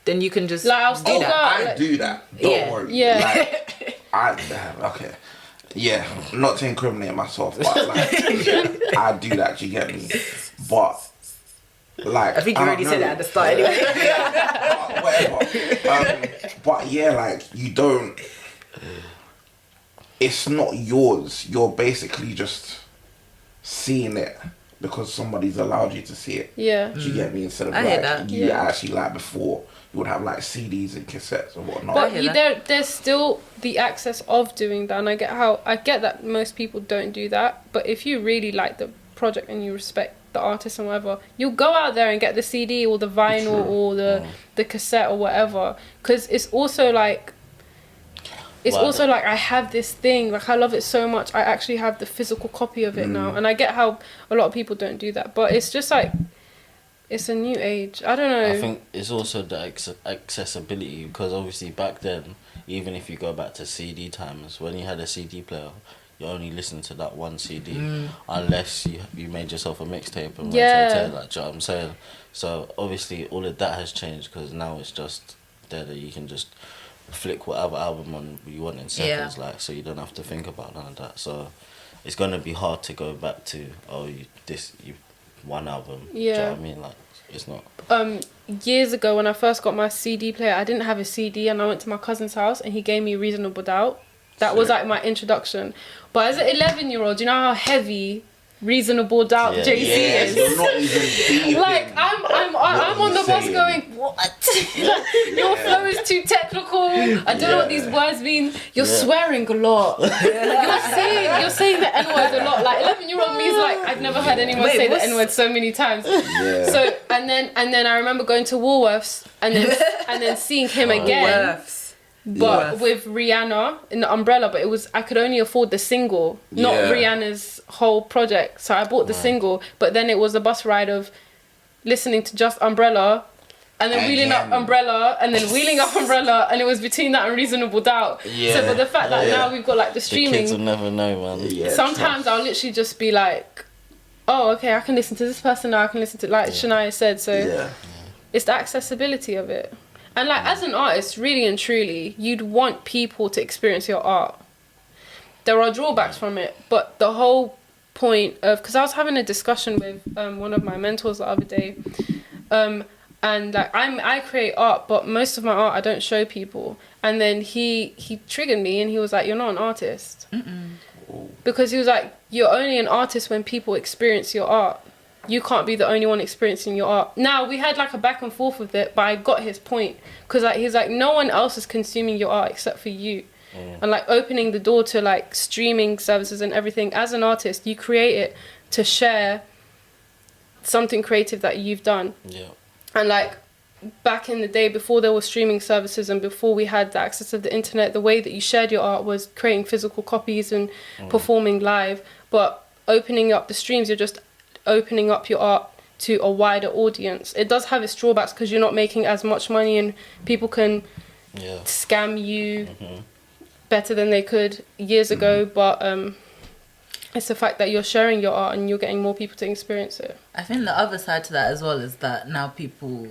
then you can just like I'll still do that. I do that. Don't worry. Yeah. Like, okay. Yeah, not to incriminate myself, but like, I do that, do you get me? But, like... I think you already said that at the start anyway. Whatever. But yeah, like, you don't... It's not yours. You're basically just seeing it because somebody's allowed you to see it. Yeah. Do you get me? Instead of I hear that. you actually, like, before, you would have, like, CDs and cassettes and whatnot. But there's still the access of doing that, and I get that most people don't do that, but if you really like the project and you respect the artist and whatever, you'll go out there and get the CD or the vinyl or the cassette or whatever, because it's also like I have this thing, like I love it so much, I actually have the physical copy of it now, and I get how a lot of people don't do that, but it's just like, it's a new age. I don't know. I think it's also the accessibility, because obviously back then, even if you go back to CD times, when you had a CD player, you only listened to that one CD, unless you made yourself a mixtape and went to like, do you know what I'm saying? So obviously all of that has changed, because now it's just there that you can just flick whatever album on you want in seconds, like, so you don't have to think about none of that. So it's gonna be hard to go back to one album. Do you know what I mean? Like, it's not. Years ago when I first got my CD player, I didn't have a CD, and I went to my cousin's house and he gave me Reasonable Doubt. That was like my introduction. But as an 11-year-old, you know how heavy Reasonable Doubt JC is. You're not even like I'm on the bus going, what? Your flow is too technical. I don't know what these words mean. You're swearing a lot. You're saying the N-word a lot. Like 11-year-old me is like, I've never heard anyone say the N-word so many times. Yeah. So and then I remember going to Woolworths and then seeing him again. But with Rihanna in the Umbrella, but I could only afford the single, not Rihanna's whole project. So I bought the single, but then it was a bus ride of listening to just Umbrella, and then wheeling up Umbrella, and then wheeling up Umbrella, and it was between that and Reasonable Doubt. Yeah. So but the fact that now we've got like the streaming, the kids will never know, man. Yeah, sometimes I'll literally just be like, oh, okay, I can listen to this person now. I can listen to, like Shaniyaa said. So it's the accessibility of it. And like as an artist, really and truly, you'd want people to experience your art. There are drawbacks from it, but the whole point of, because I was having a discussion with one of my mentors the other day, and like I create art, but most of my art I don't show people. And then he triggered me and he was like, "You're not an artist," because he was like, "You're only an artist when people experience your art. You can't be the only one experiencing your art." Now we had like a back and forth with it, but I got his point, because like he's like, no one else is consuming your art except for you. And like opening the door to like streaming services and everything. As an artist, you create it to share something creative that you've done. And like back in the day, before there were streaming services and before we had the access of the internet, the way that you shared your art was creating physical copies and performing live. But opening up the streams, you're just opening up your art to a wider audience. It does have its drawbacks, because you're not making as much money and people can scam you better than they could years ago, but it's the fact that you're sharing your art and you're getting more people to experience it. I think the other side to that as well is that now people,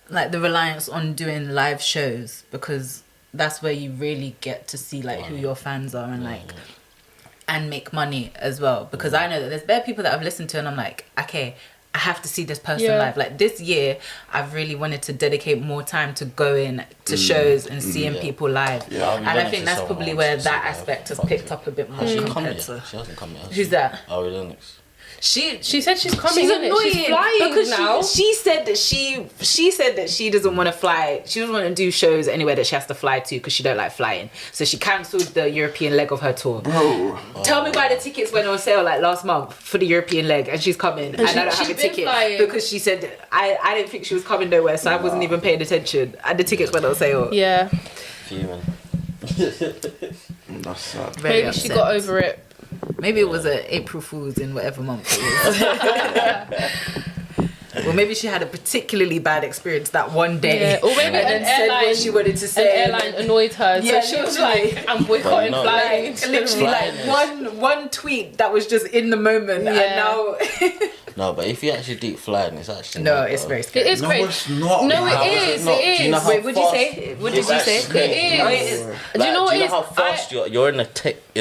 like the reliance on doing live shows, because that's where you really get to see like who your fans are and like and make money as well, because I know that there's bare people that I've listened to and I'm like, okay, I have to see this person live. Like this year I've really wanted to dedicate more time to going to shows and seeing people live, and I think that's probably where that aspect has picked up a bit more. She hasn't come yet. Who's that? R&S. She said she's coming. She's in annoying. She's flying because now. She said that she doesn't want to fly. She doesn't want to do shows anywhere that she has to fly to because she don't like flying. So she cancelled the European leg of her tour. Bro. Tell me why the tickets went on sale like last month for the European leg, and she's coming, and I don't have a ticket because she said I didn't think she was coming nowhere, so I wasn't even paying attention, and the tickets went on sale. Yeah. Fuming. That's sad. Maybe she got over it. Maybe it was a April Fool's in whatever month it was. Well, maybe she had a particularly bad experience that one day. Yeah. Or maybe and then said what she wanted to say. An airline annoyed her. Yeah, So she was like, I'm boycotting But no, flying. Like, literally, like one tweet that was just in the moment, and now. No, but if you actually deep flying, it's actually No, not, it's though. very scary. It is No, great. it's not. No, How it is is. not? It Do you know is. how Wait, what'd you fast- say? What did It's you say? actually- It is. Oh, it is. Do you Like, know what do it you is? know how fast you're in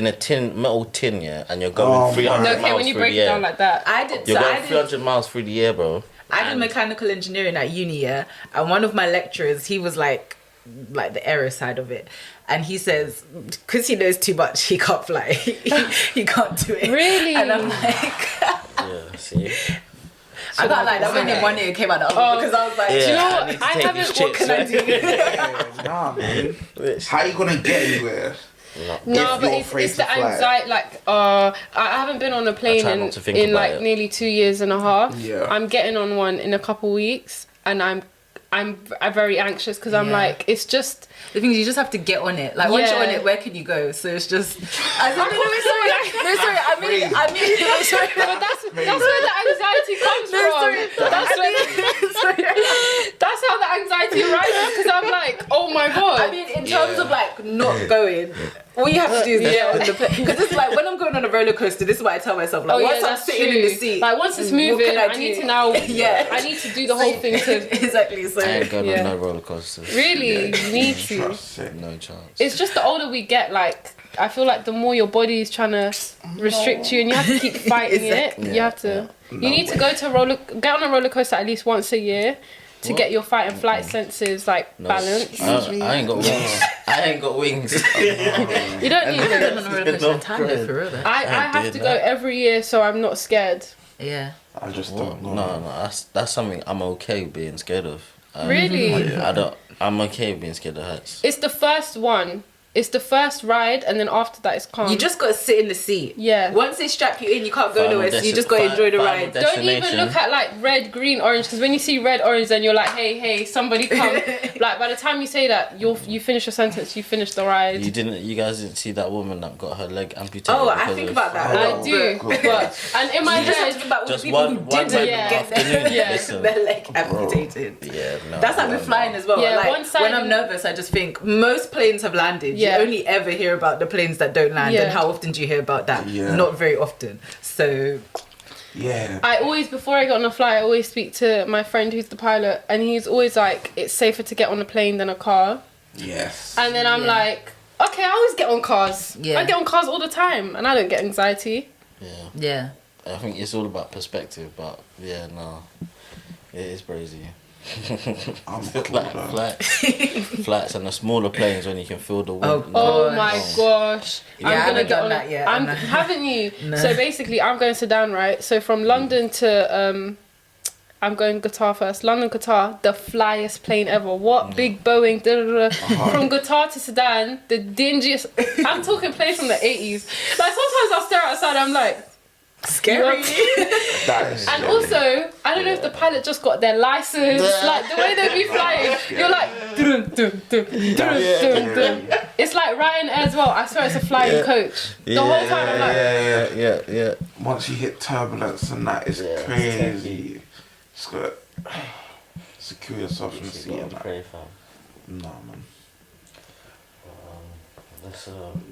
a tin, metal tin, yeah, and you're going Oh, 300 man. miles Okay, when you through break the it air. down like that. You're going 300 miles through the air, bro. I did mechanical engineering at uni, yeah, and one of my lecturers, he was like the aero side of it, and he says because he knows too much, he can't fly. he can't do it. Really? And I'm like, Yeah, see? I can't lie. That went in one ear and came out the other because I was like, Yeah, do you know I what? need to I take haven't- these what chicks, Can I right? do? Nah, man. How you gonna get anywhere? No, If but you're it's afraid the to fly. anxiety. Like, I haven't been on a plane try not to think in about like it. nearly 2 years and a half. Yeah. I'm getting on one in a couple weeks, and I'm very anxious because I'm Yeah. like, it's just. The thing is, you just have to get on it. Like once you're on Yeah. it, where can you go? So it's just. No, sorry. But that's where the anxiety comes from. That's how the anxiety arises because I'm like, oh my god. I mean, in terms of like not going, all you have to do is get on the plane. Because it's like when I'm going on a roller coaster, this is what I tell myself. Like once I'm that's sitting true. in the seat, Like once it's what moving, can I do? need to now. Yeah. I need to do the whole thing to. Exactly. So I ain't going Yeah. on no roller coasters. Really, you need to. Trust it. No chance. It's just the older we get, like I feel like the more your body is trying to restrict you, and you have to keep fighting Exactly. it. You have to. You need to go to get on a roller coaster at least once a year to get your fight and flight senses like No, balanced. I ain't got wings. I ain't got wings. You don't need I've it. been on a roller coaster in time though, for real though. I have did to that. go every year, so I'm not scared. Yeah. I just No, don't know. no, that's something I'm okay being scared of. Really? I'm okay being scared of heights. It's the first one. It's the first ride, and then after that, it's calm. You just got to sit in the seat. Yeah. Once they strap you in, you can't go Final nowhere, so you just got to enjoy the final ride. des- Don't even destination. look at like red, green, orange, because when you see red, orange, then you're like, hey, somebody come. Like by the time you say that, you finish your sentence, you finish the ride. You guys didn't see that woman that got her leg amputated? Oh, I because think of- about that. I do, but and in my You just have to head, think about all the Just people one who time didn't in the get afternoon. Yeah. Listen. their leg amputated. Yeah, no. That's like no, with flying as well. Yeah, like one side when I'm and- nervous, I just think most planes have landed. Yeah. You only ever hear about the planes that don't land, Yeah. and how often do you hear about that? Yeah. Not very often. So Yeah. I always, before I get on a flight, I always speak to my friend who's the pilot, and he's always like, it's safer to get on a plane than a car. Yes. And then I'm Yeah. like, okay, I always get on cars. Yeah. I get on cars all the time, and I don't get anxiety. yeah. I think it's all about perspective, but yeah, no. It is crazy. I'm cool Like though. flights and the smaller planes when you can feel the wind. Oh, Oh Gosh. my gosh. Yeah, I haven't done that yet. Haven't you? No. So basically, I'm going Sudan, right? So from London to, I'm going Qatar first. London, Qatar, the flyest plane ever. What? Big Boeing. Da, da, da. From Qatar to Sudan, the dingiest. I'm talking plane from the 80s. Like sometimes I'll stare outside, I'm like, Scary. That is and scary. also, I don't know if the pilot just got their license, like the way they be flying, you're like, dun, dun, dun, dun, dun, dun. It's like Ryanair as well. I swear it's a flying coach. The whole time I'm like, yeah. once you hit turbulence and that is Yeah, it's crazy. Just gotta secure yourself in the seat and that. Very fun. Nah, man. Let's,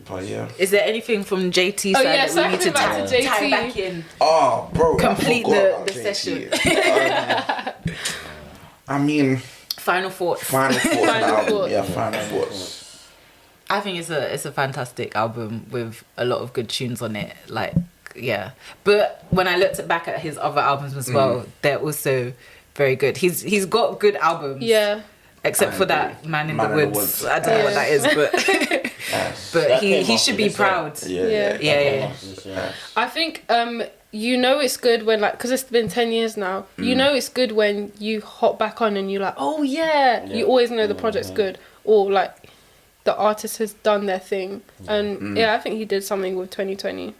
But yeah. Is there anything from JT Oh, side yeah, that we need to circling back to JT. tie back in? Oh, bro. I Complete forgot the about JT. session. I mean, Final thoughts. final thoughts. on the Final album. thoughts. Yeah, final thoughts. I think it's a fantastic album with a lot of good tunes on it. Like, yeah. But when I looked back at his other albums as well, they're also very good. He's got good albums. yeah. Except I for agree. that Man in Man the in the Woods. Woods. I don't know what that is, but Yes. but That he came should after be this, right? proud. Yeah, Yeah. Yeah. Yes. I think you know it's good when like because it's been 10 years now. You know it's good when you hop back on and you're like, oh yeah. You always know the project's good or like the artist has done their thing. And yeah, I think he did something with 2020,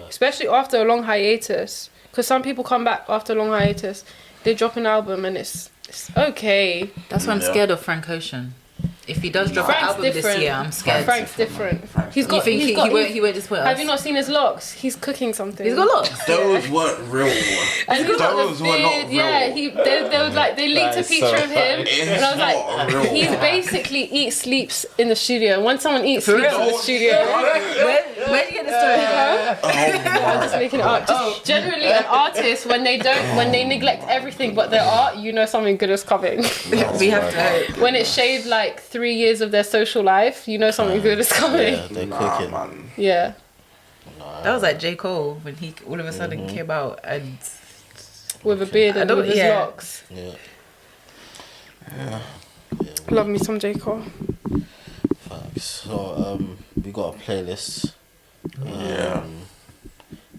especially after a long hiatus. Because some people come back after a long hiatus, they drop an album and it's okay. That's why I'm Yeah. scared of Frank Ocean. If he does drop Frank's an album different. this year, I'm scared. Frank's different. Frank's He's got. You think he's he got. won't disappoint us? Have you not seen his locks? He's cooking something. He's got locks. Those weren't real. And he's got Those the were not beard. real. Yeah, they was like they linked That a is picture so of him, funny. and I was It's not like, real. he's basically eats sleeps in the studio. And when someone eats For sleeps real? in the studio. Where do you get the story from? I'm just making it up. Just generally, an artist when they neglect everything but their art, you know something good is coming. We have to hope. When it shaved like 3 years of their social life, you know something good is coming. Yeah, they're Nah, cooking. man. Yeah. That was like J. Cole when he all of a sudden came out and With a beard and with his yeah. locks. Yeah. Love me some J. Cole. Facts. So we got a playlist. Yeah.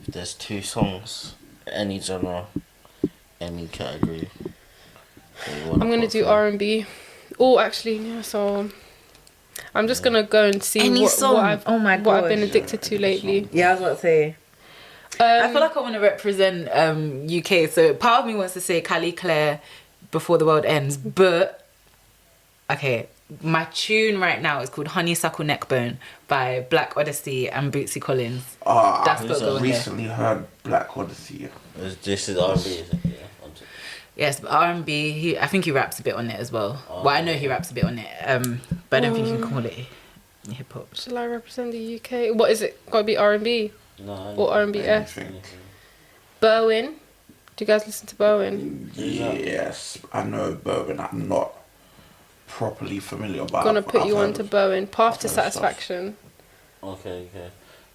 There's 2 songs, any genre, any category. I'm gonna do R&B. Oh, actually, yeah. So I'm just gonna go and see Any what song. I've Oh my what I've been gosh. addicted to lately. yeah, I was about to say. I feel like I want to represent UK. So part of me wants to say Cali Claire, Before the World Ends, but okay. My tune right now is called Honeysuckle Neckbone by Black Odyssey and Bootsy Collins. That's got to go in there. Recently heard Black Odyssey. This is R&B, is it? Yeah. Yes, but R&B, I think he raps a bit on it as well. Well, I know he raps a bit on it, but I don't think you can call it hip hop. Shall I represent the UK? What is it? Got to be R&B No. or R&B-esque? Anything. Bowen. Do you guys listen to Bowen? Yes, I know Bowen. I'm not properly familiar, but Gonna I've put you heard on to of- Bowen. Path I've to heard of stuff. Satisfaction. Okay.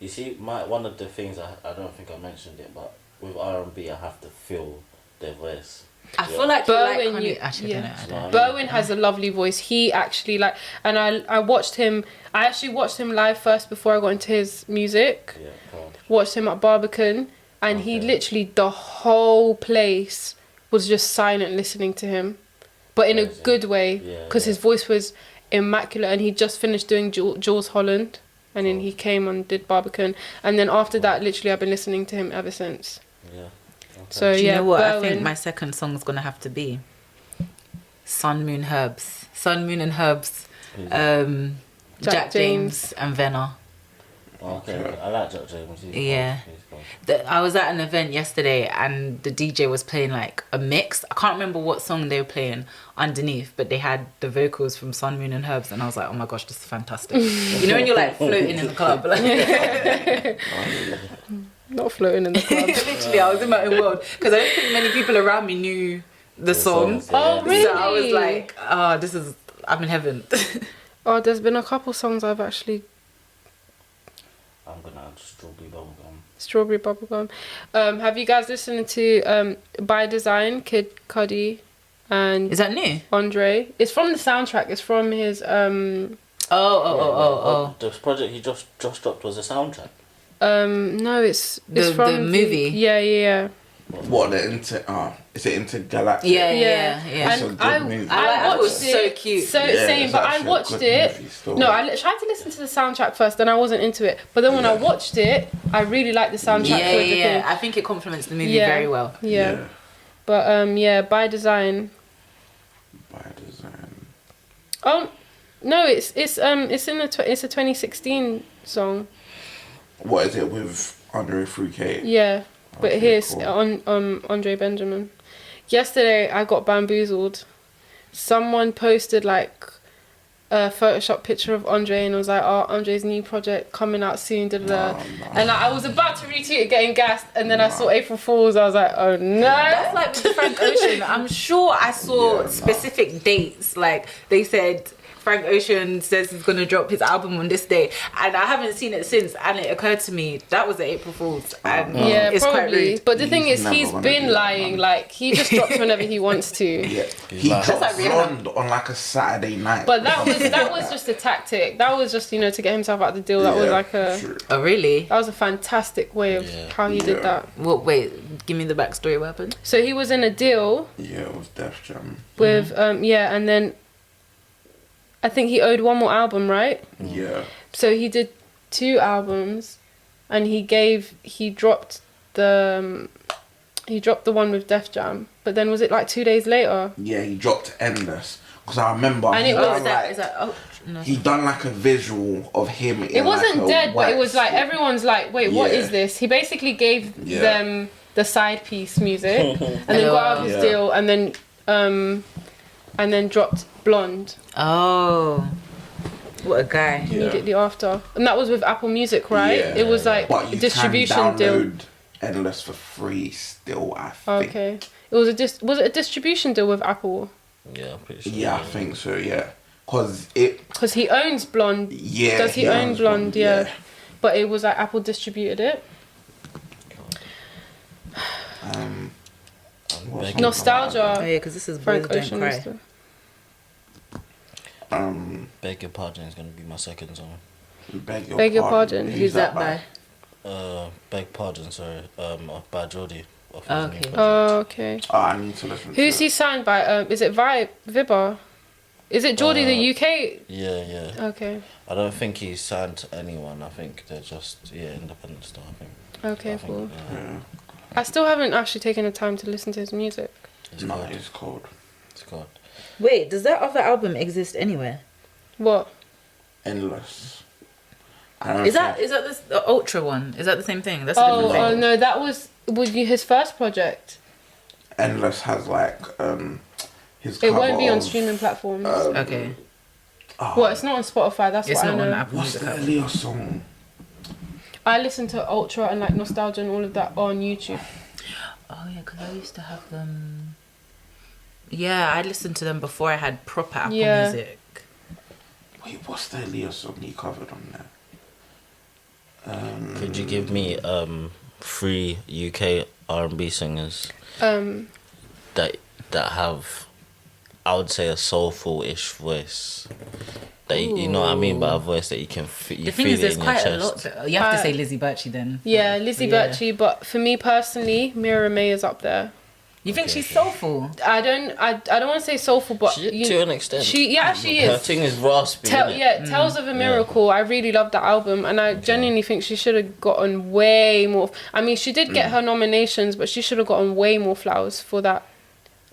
You see, one of the things I don't think I mentioned it, but with R&B, I have to feel their voice. I feel like you like Bowen, Honey. Actually, I don't know. Bowen has a lovely voice. He actually and I watched him. I actually watched him live first before I got into his music. Yeah, come on. Watched him at Barbican, and he literally the whole place was just silent listening to him, but in a Amazing. good way, Yeah, because yeah. his voice was immaculate, and he just finished doing Jules Holland, and then he came and did Barbican, and then after that, literally I've been listening to him ever since. Yeah. Okay. So Do you yeah, know what? I Bowen. think my second song is gonna have to be Sun, Moon, Herbs. Sun, Moon and Herbs. Jack James and Venna. Okay, I like Jack James. Yeah. I was at an event yesterday and the DJ was playing like a mix. I can't remember what song they were playing underneath, but they had the vocals from Sun, Moon and Herbs, and I was like, oh my gosh, this is fantastic. You know when you're like floating in the club? Like, Not floating in the club. literally, I was in my own world because I don't think many people around me knew the song. songs, yeah. Oh, really? So I was like, oh, I'm in heaven. Oh, there's been a couple songs I've actually I'm gonna add Strawberry Bubblegum. Strawberry Bubblegum. Have you guys listened to By Design, Kid Cudi and Is that new? Andre? It's from the soundtrack. It's from his Oh. The project he just dropped was a soundtrack. no, it's The from movie? Yeah. What is it Intergalactic? Yeah. It's a And good movie. I I thought it was watched so it. cute. So Yeah, same, it's but I actually a watched good it. movie still. No, I tried to listen to the soundtrack first, then I wasn't into it. But then when I watched it, I really liked the soundtrack. Yeah, with the thing. I think it complements the movie Yeah. very well. Yeah. But By Design. By Design. Oh no, it's it's a 2016 song. What is it with Andre 3K? Yeah, but Okay, here's cool. on Andre Benjamin. Yesterday I got bamboozled. Someone posted like a Photoshop picture of Andre and it was like, oh, Andre's new project coming out soon, da da da. No. And like, I was about to retweet it, getting gassed, and then I saw April Fools. I was like, oh no. That's like with Frank Ocean. I'm sure I saw specific dates. Like they said Frank Ocean says he's gonna drop his album on this day, and I haven't seen it since. And it occurred to me that was the April Fool's, and Yeah, it's quite probably. rude. But the thing He's is, never he's gonna been do that, lying. man. Like he just drops whenever he wants to. Yeah, He's he like- dropped That's like Rihanna. Blonde on like a Saturday night. But that was just a tactic. That was just to get himself out the deal. That was Yeah, like a true. Oh really? that was a fantastic way of how he did Yeah. that. Well, wait. Give me the backstory. What happened? So he was in a deal Yeah, it was Def Jam. with and then I think he owed one more album, right? Yeah. So he did 2 albums, and he dropped the one with Def Jam. But then was it like 2 days later? Yeah, he dropped Endless. Because I remember And it was he done like a visual of him. It wasn't dead, but it was like wax. everyone's like, wait, what is this? He basically gave them the side piece music, and then got out his deal, and then dropped Blonde. Oh, what a guy! Immediately after, and that was with Apple Music, right? Yeah. It was like But a you distribution can deal. download Endless for free still, I think. Okay, it was was it a distribution deal with Apple? Yeah, I'm pretty sure. Yeah, I think so. Yeah, because he owns Blonde. Yeah. Does he own owns Blonde? Yeah. But it was like Apple distributed it. Nostalgia. Oh yeah, because this is Frank Boys Don't Ocean. Cry. Beg Your Pardon is gonna be my second song. Beg Your Pardon. Who's that by? Beg Pardon, sorry. By Jordy. Okay. Oh, okay. Oh, I need to listen. Who's to he signed by? Is it Vibba? Is it Geordie the UK? Yeah. Okay. I don't think he's signed to anyone. I think they're just independent stuff. I think. Okay, cool. Yeah. I still haven't actually taken the time to listen to his music. It's No, good. it's cold. It's good. Wait, does that other album exist anywhere? What? Endless. I don't Is that think- the Ultra one? Is that the same thing? That's a different thing. Oh no, that was his first project. Endless has like his. It cover won't be on of, streaming platforms. Okay. oh, Well, it's not on Spotify. That's It's what I not know. on Apple What's Music. that Leo song? I listen to Ultra and like Nostalgia and all of that on YouTube. Oh yeah, because I used to have them. Yeah, I listened to them before I had proper Apple Music. Wait, what's that Leo song you covered on there? Could you give me 3 UK R&B singers that have, I would say, a soulful-ish voice? That you know what I mean by a voice that you can The thing feel is, it there's in your quite a chest. lot. You have to say Lizzie Birchie then. Yeah, Lizzie Birchie, but for me personally, Mira May is up there. You think she's soulful? I don't want to say soulful, but To an extent. she Her is. thing is raspy. innit? Tales of a Miracle. I really love that album, and I genuinely think she should have gotten way more. I mean, she did get her nominations, but she should have gotten way more flowers for that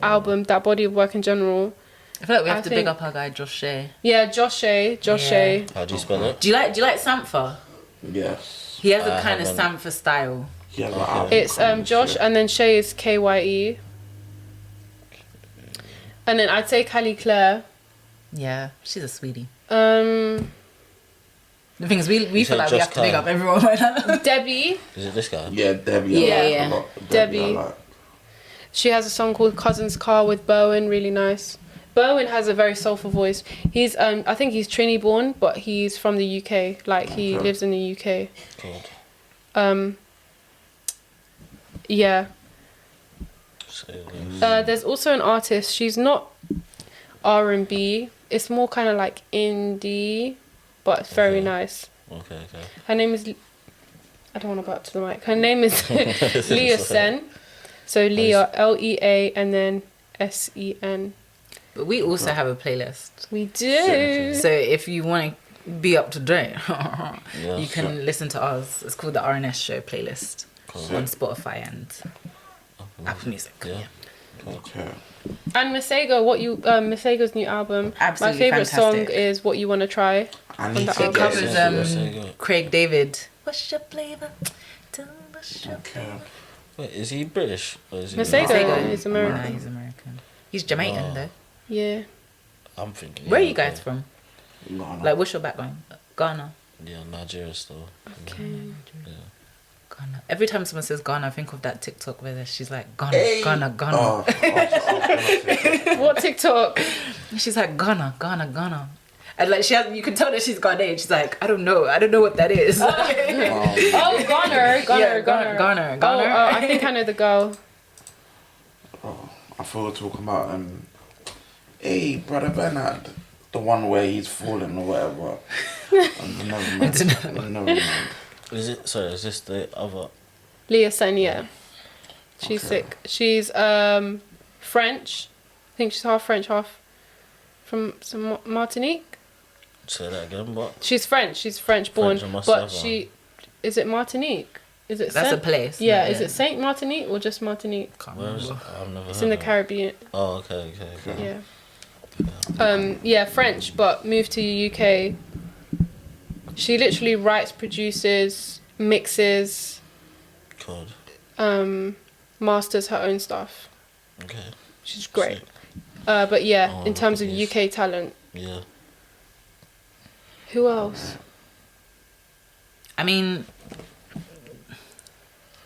album, that body of work in general. I feel like we have to think- big up our guy Josh Shea. Yeah, Josh Shea. How do you spell it? Do you like Sampha? Yes. He has a kind of haven't. Sampha style. Yeah, like album It's covers, Josh, yeah. and then Shay is KYE. And then I'd say Callie Claire. Yeah, she's a sweetie. Um, The thing is, we feel said like we Josh have to big Kyle. up everyone right now. Debbie. Is it this guy? Yeah, Debbie. Yeah, I like yeah. a lot. Debbie. I like. She has a song called Cousin's Car with Bowen, really nice. Bowen has a very soulful voice. He's I think he's Trini born, but he's from the UK. Like he lives in the UK. Cool. Yeah. So, There's also an artist. She's not R&B. It's more kind of like indie, but very nice. okay. Her name is. I don't want to butt to the mic. Her name is Leah Sen. So Leah, Lea, and then Sen. But we also have a playlist. We do. So if you want to be up to date, Yeah, you can listen to ours. It's called the R&S Show playlist on Spotify and Apple Music. Yeah. Okay. And Masego, Masego's new album. Absolutely My favorite fantastic. song is "What You Wanna Try." I need that to album. get Covers into it. Craig David. What's your flavor? What's your Okay. Wait, is he British? Or is he Masego Masego. is American. Nah, he's American. He's Jamaican though. Yeah. I'm thinking. Where are yeah, you guys okay. from? Ghana. Like, what's your background? Ghana. Yeah, Nigeria still. Okay. Yeah. Ghana. Every time someone says Ghana, I think of that TikTok where she's like, Ghana, Hey. Ghana, Ghana. Oh, What TikTok? She's like, Ghana, Ghana, Ghana. And like, you can tell that she's Ghanaian. She's like, I don't know what that is. Oh, Gunner. Yeah, Ghana. Oh, I think I know the girl. I thought we were talking about hey, brother Bernard, the one where he's falling or whatever. Never mind. Is it? Sorry, is this the other? Leah Sen, yeah. She's sick. She's French. I think she's half French, half from some Martinique. Say that again. What? She's French. She's French born, French and but Marseille. she is it Martinique? Is it That's Saint? a place. Yeah, no, is it Saint Martinique or just Martinique? Can't Where is it? remember. I've never. It's heard in the of it. Caribbean. Oh, okay. Yeah. French, but moved to the UK. She literally writes, produces, mixes, masters her own stuff. Okay. She's great. But yeah, in terms of yes. UK talent. Yeah. Who else? I mean,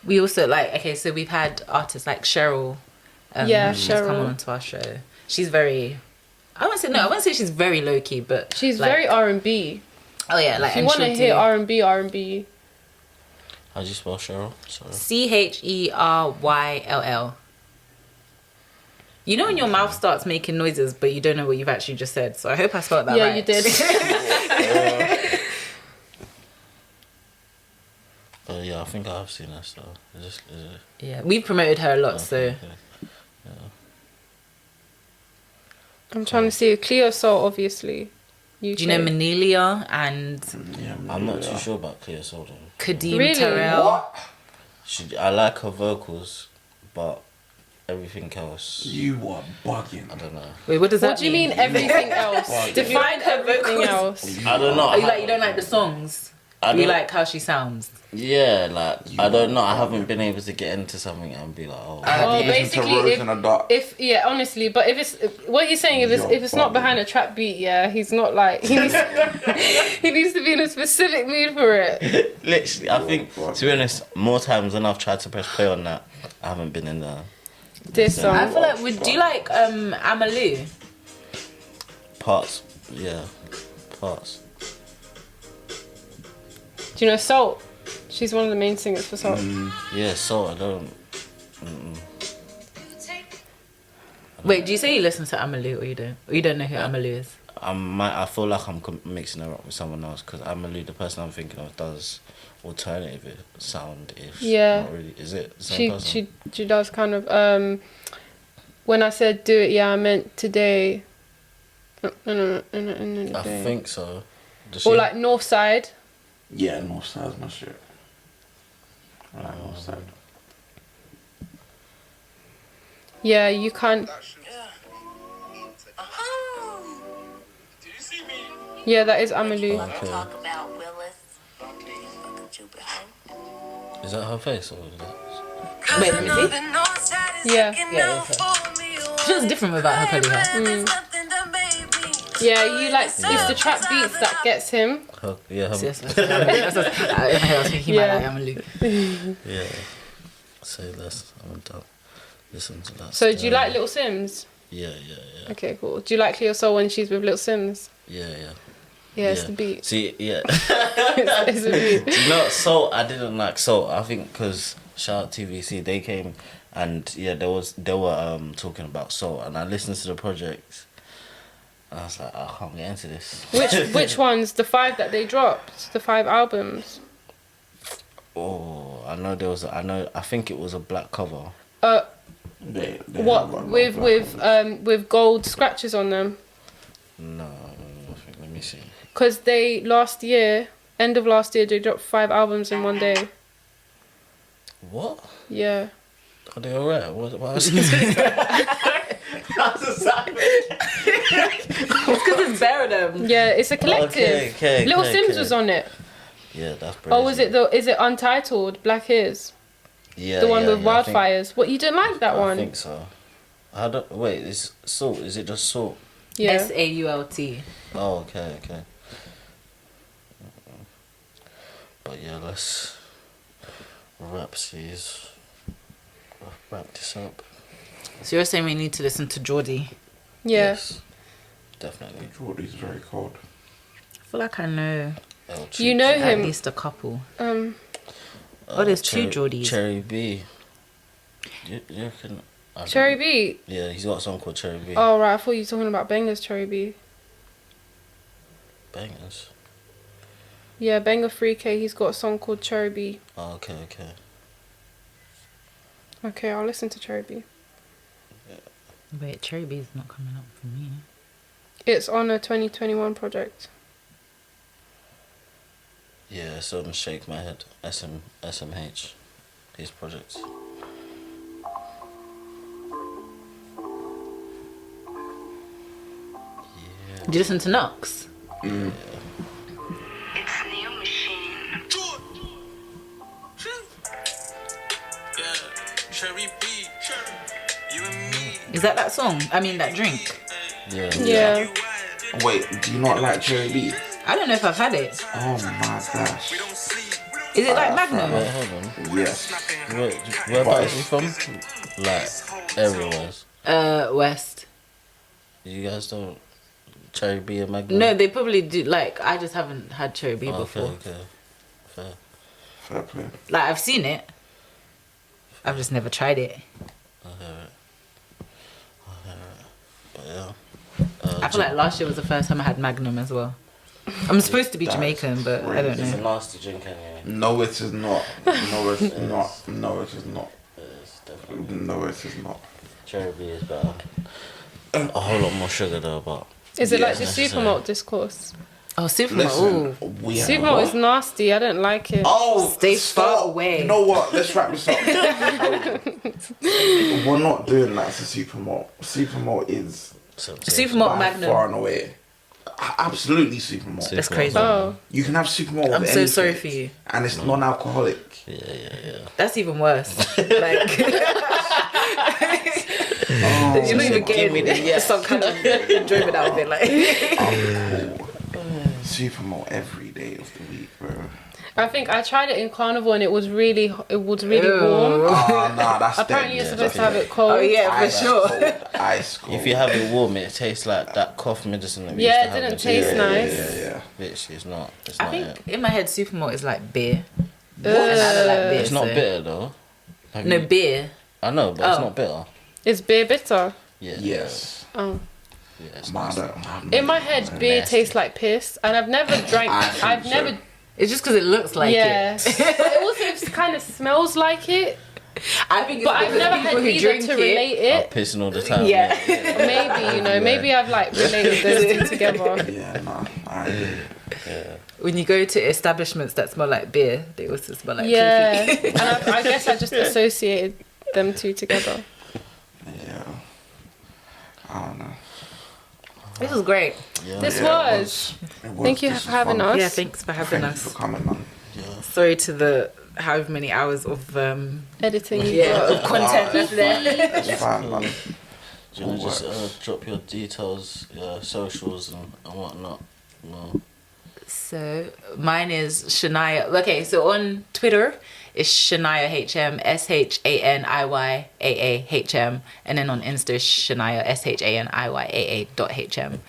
we also so we've had artists like Cheryl. She's come on to our show. She's very, I wouldn't say she's very low key, but she's very R&B. Oh yeah, like if you want to hear R&B. How do you spell Cheryl? Sorry. Cherryll. You know when your mouth starts making noises, but you don't know what you've actually just said. So I hope I spelled that right. Yeah, you did. Yeah, I think I have seen her stuff. Is it? Yeah, we've promoted her a lot, so. Okay. Yeah. I'm trying to see Cleo Soul, obviously. UK. Do you know Manelia and I'm not too sure about Cleo Soul. Kadeem Really? Terrell? What? I like her vocals, but everything else, You are bugging. I don't know. Wait, what does that What do you mean everything else? Define everything else. I don't know. You don't like the songs? You like how she sounds? Yeah, like I don't know. I haven't been able to get into something and be like, oh. Well, basically, honestly, but if it's what he's saying, if it's not behind a trap beat, yeah, he's not like he needs to be in a specific mood for it. Literally, I think to be honest, more times when I've tried to press play on that, I haven't been in the. This song. I feel like do you like Amalu? Parts, yeah, parts. Do you know Salt? She's one of the main singers for Salt. Yeah, so I don't. Wait, do you say you listen to Amalu or you don't? Or you don't know who Amalu is? I feel like I'm mixing her up with someone else because Amalu, the person I'm thinking of, does alternative sound-ish. Yeah. Not really. Is it the same person? She does kind of. When I said do it, yeah, I meant today. No. I think so. Or like Northside. Yeah, Northside's my shit. I like Northside. Yeah, you can't. Yeah, that is Amalu. Okay. Is that her face or is that? Wait, let me see. Yeah. She looks different without her curly hair. Yeah, you like it's the trap beats that gets him. Yes, I was thinking about Amalu. Yeah. Say less. I'm done. Listen to that. So do you like Little Sims? Yeah. Okay, cool. Do you like Cleo Soul when she's with Little Sims? Yeah. Yeah, it's the beat. See, yeah. It's the beat. You know, Soul, I didn't like Soul. I think because shout out TVC, they came and yeah, they were talking about Soul, and I listened to the project. And I was like, I can't get into this. Which ones? The 5 that they dropped, the 5 albums. Oh, I know there was. I think it was a black cover. They What with gold scratches on them? No, let me see. Because end of last year, they dropped 5 albums in one day. What? Yeah. Are they alright? What else? It's because it's bare of them. Yeah, it's a collective. Okay, Little Sims was on it. Yeah, that's brilliant. Oh, was it is it Untitled? Black Ears? Yeah. The one with Wildfires. What, you didn't like that one? I think so. Wait, it's Salt. Is it just Salt? Yeah. SAULT. Oh, okay. But yeah, let's wrap this up. So you're saying we need to listen to Geordie? Yeah. Yes, definitely. Geordie's very cold. I feel like I know. You know At him. least a couple. There's 2 Geordies. Cherry B. You reckon? Cherry B. Yeah, he's got a song called Cherry B. Oh right, I thought you were talking about Banger's Cherry B. Bangers. Yeah, Banger 3K. He's got a song called Cherry B. Oh, okay. Okay, I'll listen to Cherry B. Wait, Cherry B's not coming up for me. It's on a 2021 project. Yeah, it's on Shake My Head. SMH. His project. Do you listen to Knox? Mm. It's new machine. Is that song? I mean, that drink? Yeah. Wait, do you not like Cherry B? I don't know if I've had it. Oh my gosh. Is it like Magnum? Wait, hold on. Yes. Whereabouts are you from? Like, everywhere. West. You guys don't Cherry B and Magnum? No, they probably do. Like, I just haven't had Cherry B before. Okay. Fair. Fair play. Like, I've seen it. I've just never tried it. I hear it. But yeah. I feel like last year was the first time I had Magnum as well. I'm supposed to be Jamaican, but I don't It's a know. nasty drink anyway. No, it is not. No, it is not. No, it is not. It's definitely. No, it is not. Cherry B is better. A whole lot more sugar though, but Is it like the Yes. Supermalt discourse? Oh, Supermalt. Ooh. Listen, we have Supermalt what? is nasty. I don't like it. Oh, Stay stop. far away. You know what? Let's wrap this up. We're not doing that to Supermalt. Supermalt is Supermalt by Magnum. far and away. Absolutely Supermalt. That's crazy. Oh. You can have Supermalt with I'm so anything, sorry for you. and it's non-alcoholic. Yeah. That's even worse. Like, Oh, you're not even getting some kind of enjoyment out of it. Like, Supermalt every day of the week, bro. I think I tried it in Carnival and it was really warm. Oh, nah, that's Apparently you're dead. supposed to have it cold. oh yeah, for Ice sure. cold. Ice cold. If you have it warm, it tastes like that cough medicine that we Yeah, used to it have didn't in taste Japan. nice. Yeah. Bitch, it's not. It's I not think it. in my head, Supermalt is like beer. Ugh. And I don't like beer. It's not so- bitter though. Have No you- beer. I know, but it's Oh. not bitter. Is beer bitter? Yeah. Yes. Oh. Yeah, it's Man, I nasty. don't have In my no- head, beer nasty. tastes like piss, and I've never drank. I think I've so. never. It's just because it looks like Yeah, it. but it also kind of smells like it. I think it's But I've because never people had who either drink to it. relate I'm it. pissing all the time. Yeah. Maybe maybe I've like related those two together. Yeah, nah. I agree. When you go to establishments that smell like beer, they also smell like Yeah, pee-pee. and I guess I just associated them two together. Yeah. I don't know. This was great. This Yeah, was. Thank you This for was having fun. us. Yeah, thanks for having Thank us. you for coming, man. Sorry to the however many hours of Editing. of content left there. It's fine, man. Do you want to All just works. drop your details, your socials and whatnot? No. So mine is Shaniyaa. Okay, so on Twitter it's Shaniyaa HM, SHANIYAAHM, and then on Insta it's Shaniyaa SHANIYAA.HM.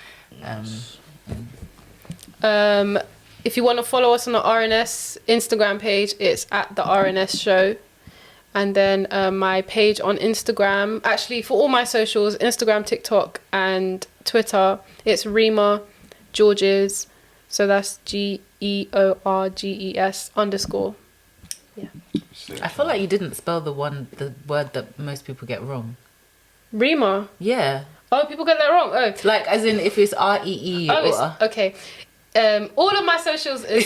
If you want to follow us on the R&S Instagram page, it's at the R&S Show. And then my page on Instagram, actually for all my socials, Instagram, TikTok, and Twitter, it's Rima Georges. So that's GEORGES_. Yeah. I feel like you didn't spell the word that most people get wrong. Rima. Yeah. Oh, people get that wrong. Oh, Like as in if it's REE oh, or it's, okay. All of my socials is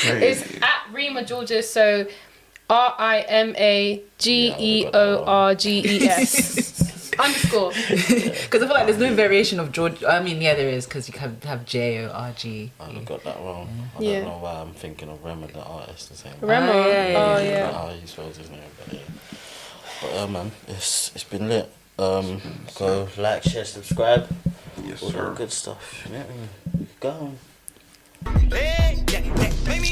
Crazy. at Rima Georges. So RIMAGEORGES _. because I feel like there's no variation of George. I mean, yeah, there is because you can have JORG. I got that wrong. I Yeah. don't know why I'm thinking of Rema the artist the same. Rema. Oh, yeah. Oh yeah. How he spells his name, but yeah. But man, it's been lit. Go like, share, subscribe. Yes, All that sir. good stuff. You know what I mean? Go on. Hey, yeah, make me